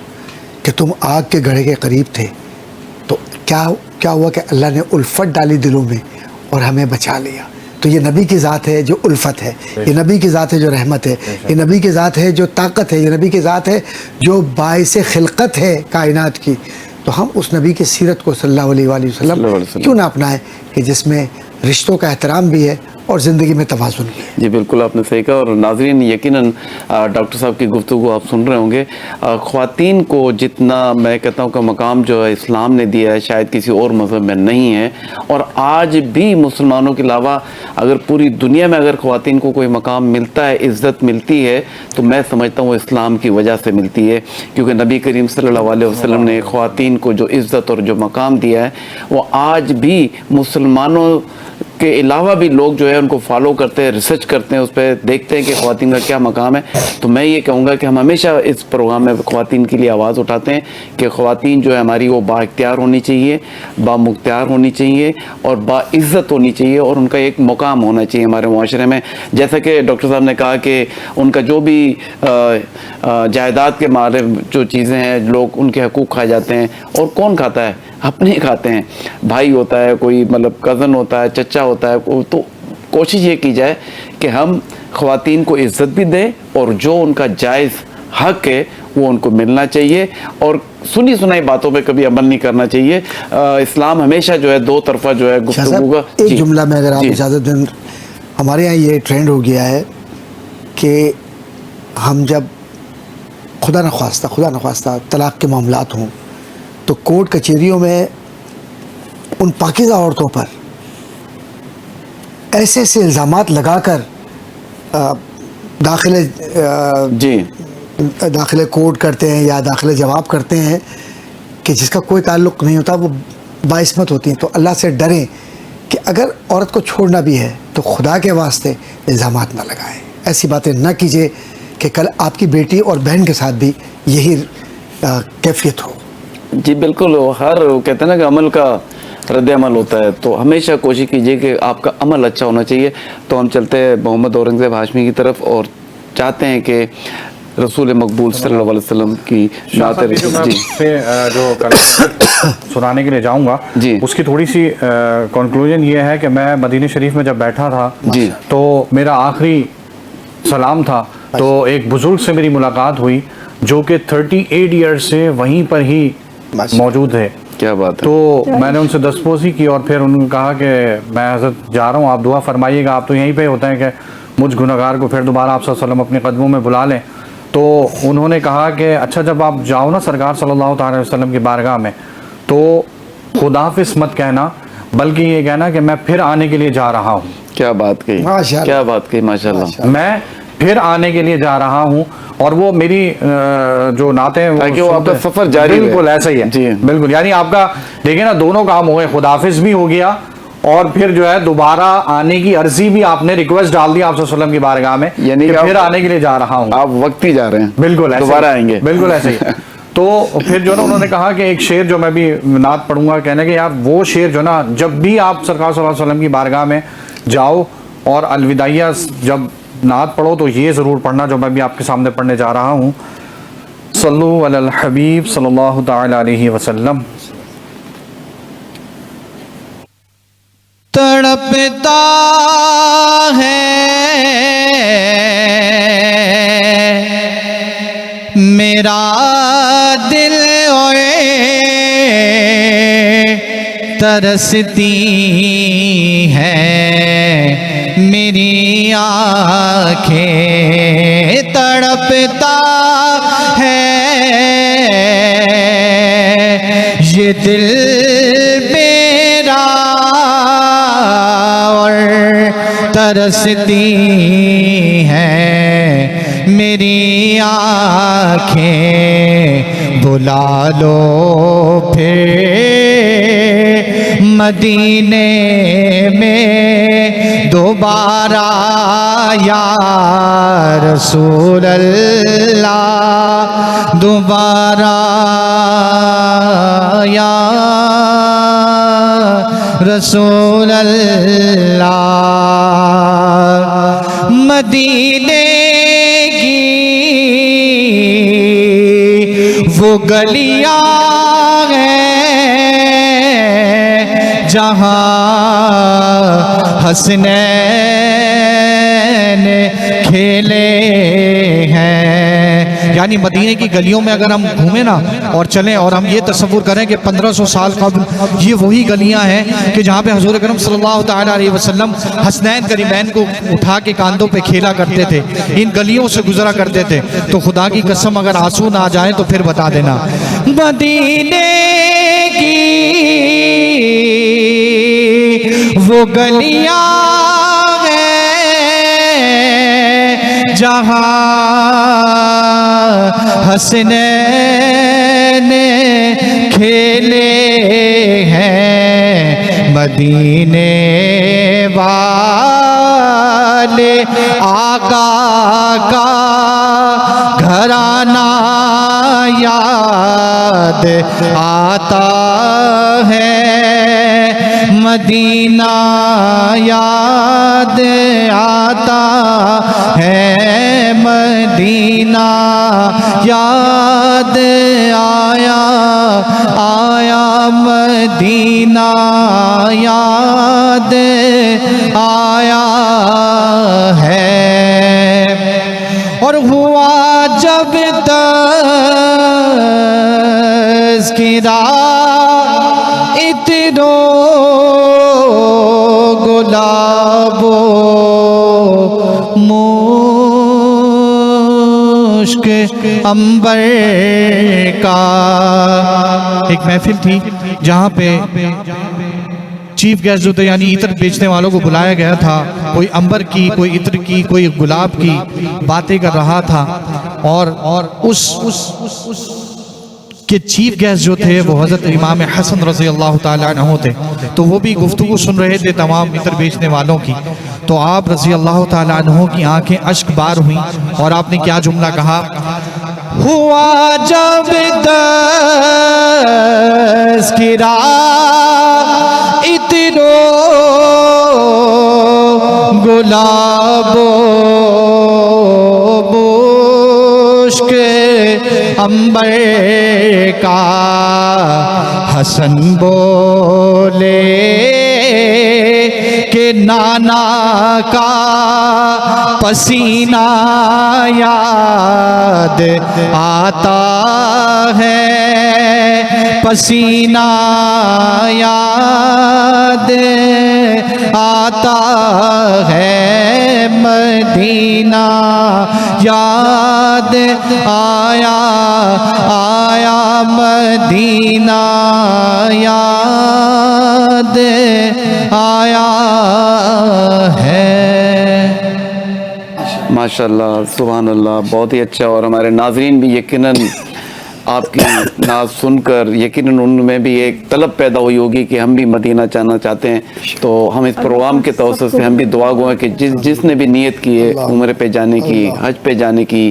کہ تم آگ کے گڑھے کے قریب تھے, تو کیا ہوا کہ اللہ نے الفت ڈالی دلوں میں اور ہمیں بچا لیا. تو یہ نبی کی ذات ہے جو الفت ہے, یہ نبی کی ذات ہے جو رحمت ہے, یہ نبی کی ذات ہے جو طاقت ہے, یہ نبی کی ذات ہے جو باعث خلقت ہے کائنات کی. تو ہم اس نبی کی سیرت کو صلی اللہ علیہ وآلہ وسلم کیوں نہ اپنائیں کہ جس میں رشتوں کا احترام بھی ہے اور زندگی میں توازن بھی ہے. جی بالکل آپ نے صحیح کہا. اور ناظرین یقیناً ڈاکٹر صاحب کی گفتگو آپ سن رہے ہوں گے, خواتین کو جتنا میں کہتا ہوں کہ مقام جو ہے اسلام نے دیا ہے شاید کسی اور مذہب میں نہیں ہے. اور آج بھی مسلمانوں کے علاوہ اگر پوری دنیا میں اگر خواتین کو کوئی مقام ملتا ہے, عزت ملتی ہے, تو میں سمجھتا ہوں وہ اسلام کی وجہ سے ملتی ہے, کیونکہ نبی کریم صلی اللہ علیہ وسلم نے خواتین کو جو عزت اور جو مقام دیا ہے وہ آج بھی مسلمانوں کے علاوہ بھی لوگ جو ہے ان کو فالو کرتے ہیں, ریسرچ کرتے ہیں, اس پہ دیکھتے ہیں کہ خواتین کا کیا مقام ہے. تو میں یہ کہوں گا کہ ہم ہمیشہ اس پروگرام میں خواتین کے لیے آواز اٹھاتے ہیں کہ خواتین جو ہے ہماری وہ با اختیار ہونی چاہیے, با مختار ہونی چاہیے اور با عزت ہونی چاہیے, اور ان کا ایک مقام ہونا چاہیے ہمارے معاشرے میں. جیسا کہ ڈاکٹر صاحب نے کہا کہ ان کا جو بھی جائیداد کے مارے جو چیزیں ہیں لوگ ان کے حقوق کھائے جاتے ہیں, اور کون کھاتا ہے, اپنے کھاتے ہیں, بھائی ہوتا ہے کوئی, مطلب کزن ہوتا ہے, چچا ہوتا ہے. تو کوشش یہ کی جائے کہ ہم خواتین کو عزت بھی دیں اور جو ان کا جائز حق ہے وہ ان کو ملنا چاہیے, اور سنی سنائی باتوں پہ کبھی عمل نہیں کرنا چاہیے. اسلام ہمیشہ جو ہے دو طرفہ جو ہے گفتگو کا. ایک جملہ میں اگر آپ اجازت دیں, ہمارے یہاں یہ ٹرینڈ ہو گیا ہے کہ ہم جب خدا نخواستہ طلاق کے معاملات ہوں تو کورٹ کچہریوں میں ان پاکیزہ عورتوں پر ایسے ایسے الزامات لگا کر داخلے کورٹ کرتے ہیں یا داخلے جواب کرتے ہیں کہ جس کا کوئی تعلق نہیں ہوتا, وہ باعثمت ہوتی ہیں. تو اللہ سے ڈریں کہ اگر عورت کو چھوڑنا بھی ہے تو خدا کے واسطے الزامات نہ لگائیں, ایسی باتیں نہ کیجیے کہ کل آپ کی بیٹی اور بہن کے ساتھ بھی یہی کیفیت ہو. جی بالکل, ہر کہتے ہیں نا کہ عمل کا رد عمل ہوتا ہے, تو ہمیشہ کوشش کیجیے کہ آپ کا عمل اچھا ہونا چاہیے. تو ہم چلتے ہیں محمد اورنگزیب ہاشمی کی طرف اور چاہتے ہیں کہ رسول مقبول صلی اللہ علیہ وسلم کی نعت جو سنانے کے لیے جاؤں گا, اس کی تھوڑی سی کنکلوژن یہ ہے کہ میں مدینہ شریف میں جب بیٹھا تھا تو میرا آخری سلام تھا, تو ایک بزرگ سے میری ملاقات ہوئی جو کہ 38 ایئر سے وہیں پر ہی موجود ہے. کیا بات ہے. تو میں نے ان سے دستپوسی کی اور پھر انہوں نے کہا کہ میں حضرت جا رہا ہوں, آپ دعا فرمائیے گا, آپ تو یہیں پہ ہوتے ہیں کہ مجھ گنہگار کو پھر دوبارہ آپ صلی اللہ علیہ وسلم اپنے قدموں میں بلا لیں. تو انہوں نے کہا کہ اچھا جب آپ جاؤ نا سرکار صلی اللہ تعالی وسلم کی بارگاہ میں تو خداحافظ مت کہنا, بلکہ یہ کہنا کہ میں پھر آنے کے لیے جا رہا ہوں. کیا بات کہی, کیا بات کہی, ماشاءاللہ. میں پھر آنے کے لیے جا رہا ہوں, اور وہ میری جو نعتیں وہ آپ کا سفر جاری ہے. بالکل ایسا ہی ہے جی, بالکل. یعنی آپ کا دیکھیں نا دونوں کام ہوئے, خداحافظ بھی ہو گیا اور پھر جو ہے دوبارہ آنے کی عرضی بھی آپ نے ریکویسٹ ڈال دی آپ صلی اللہ علیہ وسلم کی بارگاہ میں, یعنی کہ پھر آنے کے لیے جا رہا ہوں. آپ وقت ہی جا رہے ہیں, بالکل دوبارہ آئیں گے. بالکل ایسے ہی. تو پھر جو ہے نا انہوں نے کہا کہ ایک شعر جو میں بھی نعت پڑھوں گا، کہنے کہ یار وہ شعر جو نا جب بھی آپ سرکار صلی اللہ علیہ وسلم کی بارگاہ میں جاؤ اور الوداعیہ جب نعت پڑھو تو یہ ضرور پڑھنا جو میں بھی آپ کے سامنے پڑھنے جا رہا ہوں. صلو علی الحبیب صلی اللہ تعالی علیہ وسلم. تڑپتا ہے میرا دل اور ترستی ہے میری آنکھیں. تڑپتا ہے یہ دل میرا اور ترستی ہے میری آنکھیں. بلا لو پھر مدینے میں دوبارہ یا رسول اللہ. دوبارہ یا رسول اللہ. مدینے کی وہ گلیاں ہیں جہاں حسنین کھیلے ہیں. یعنی مدینے کی گلیوں میں اگر ہم گھومیں نا اور چلیں اور ہم یہ تصور کریں کہ 1500 سال قبل یہ وہی گلیاں ہیں کہ جہاں پہ حضور اکرم صلی اللہ تعالی علیہ وسلم حسنین کریمین کو اٹھا کے کاندھوں پہ کھیلا کرتے تھے, ان گلیوں سے گزرا کرتے تھے. تو خدا کی قسم اگر آنسو نہ آ جائیں تو پھر بتا دینا. مدینے کی وہ گلیاں جہاں حسنین کھیلے ہیں. مدینے والے آقا کا گھرانہ یاد آتا ہے. مدینہ یاد آتا ہے. مدینہ یاد آیا مدینہ یاد آیا ہے. اور ہوا جب تذکرہ اترو گلاب مشک عنبر کا. ایک محفل تھی جہاں پہ چیف گیسٹ جو تھے یعنی عطر بیچنے والوں کو بلایا گیا تھا. کوئی عنبر کی, کوئی عطر کی, کوئی گلاب کی باتیں کر رہا تھا. اور اس کہ چیف گیسٹ جو تھے وہ حضرت امام حسن رضی اللہ تعالیٰ عنہ تھے. تو وہ بھی گفتگو سن رہے تھے تمام عطر بیچنے والوں کی. تو آپ رضی اللہ تعالیٰ عنہ کی آنکھیں اشک بار ہوئیں اور آپ نے کیا جملہ کہا. ہوا جب تذکرہ اترو گلاب مشک عنبر کا. حسن بولے کہ نانا کا پسینہ یاد آتا ہے. پسینہ یاد آتا ہے. مدینہ یاد آیا مدینہ یاد آیا ہے. ماشاءاللہ سبحان اللہ, بہت ہی اچھا. اور ہمارے ناظرین بھی یقیناً آپ کی ناز سن کر یقیناً ان میں بھی ایک طلب پیدا ہوئی ہوگی کہ ہم بھی مدینہ جانا چاہتے ہیں. تو ہم اس پروگرام کے توسط سے ہم بھی دعا گو ہیں کہ جس نے بھی نیت کی ہے عمرے پہ جانے کی, حج پہ جانے کی,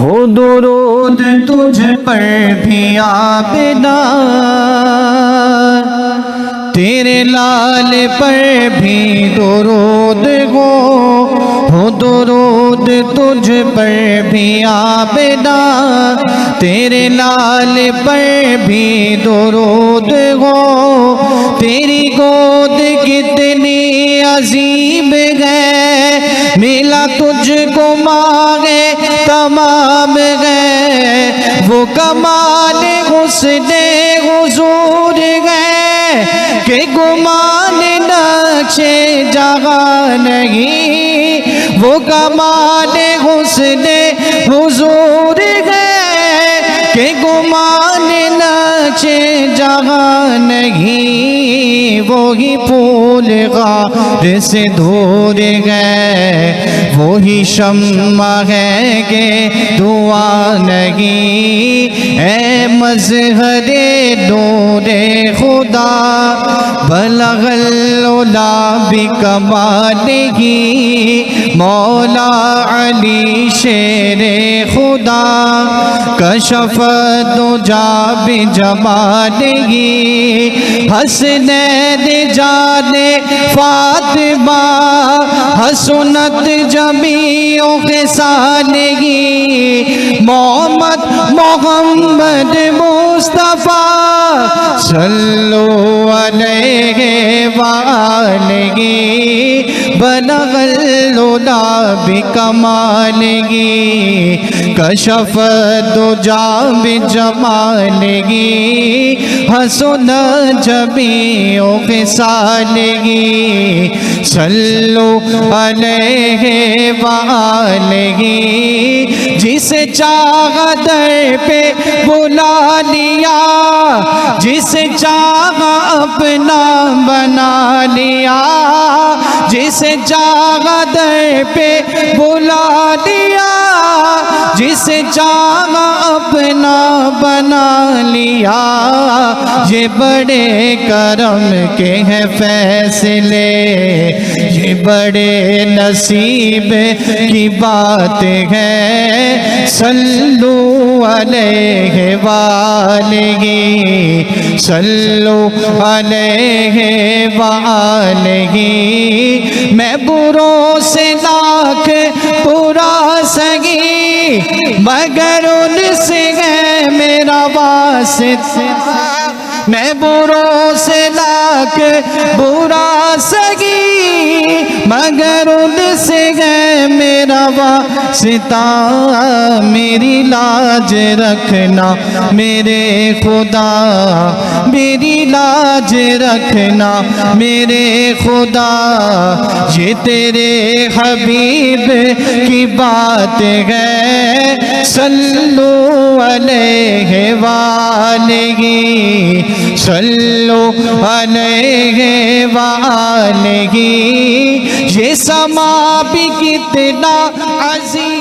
ہو درود تجھ پر بھی آبدار، تیرے لال پر بھی درود ہو درود تجھ پر بھی آبدار، تیرے لال پر بھی درود ہو، تیری گود کتنی عظیم ہے، ملا تجھ کو مانگے تمام ہے، وہ کمال حسن حضور ہے کہ گمان نقش جہاں نہیں، وہ کمال حسن حضور ہے کہ گمان نقش جہاں نہیں، وہی پھول غار سے دور گئے، وہی شمع ہے کہ دعا نہیں، اے مظہر نور خدا بلغ العلا بکمالہ، مولا علی شیر خدا کشف دجا بجمالہ، حسنین جان فاطمہ حسنت جمیع خصالہ، محمد مصطفیٰ صلو علیہ وآلہ، بلغ العلا بکمالہ، کشف الدجا بجمالہ، حسن جمیع خصالہ، صلو علیہ وآلہ، جسے چاہا در پہ بلا لیا، جسے چاہا اپنا بنا لیا، جسے چاہا در پہ بلا لیا، جسے چاہا اپنا بنا لیا، یہ بڑے کرم کے ہیں فیصلے، یہ بڑے نصیب کی بات ہے، صلو علیہ وآلہ، صلو علیہ وآلہ، میں بروں سے لاکھ برا سگی، مگر ان سے ہے میرا واسطہ، میں بروں سے لاکھ برا سگی، مگر ان سے ہے میرا واسطہ، میری لاج رکھنا میرے خدا، میری لاج رکھنا میرے خدا، یہ تیرے حبیب کی بات ہے، صلو علیہ وآلہ، صلو علیہ وآلہ، یہ سما بھی کتنا عظیم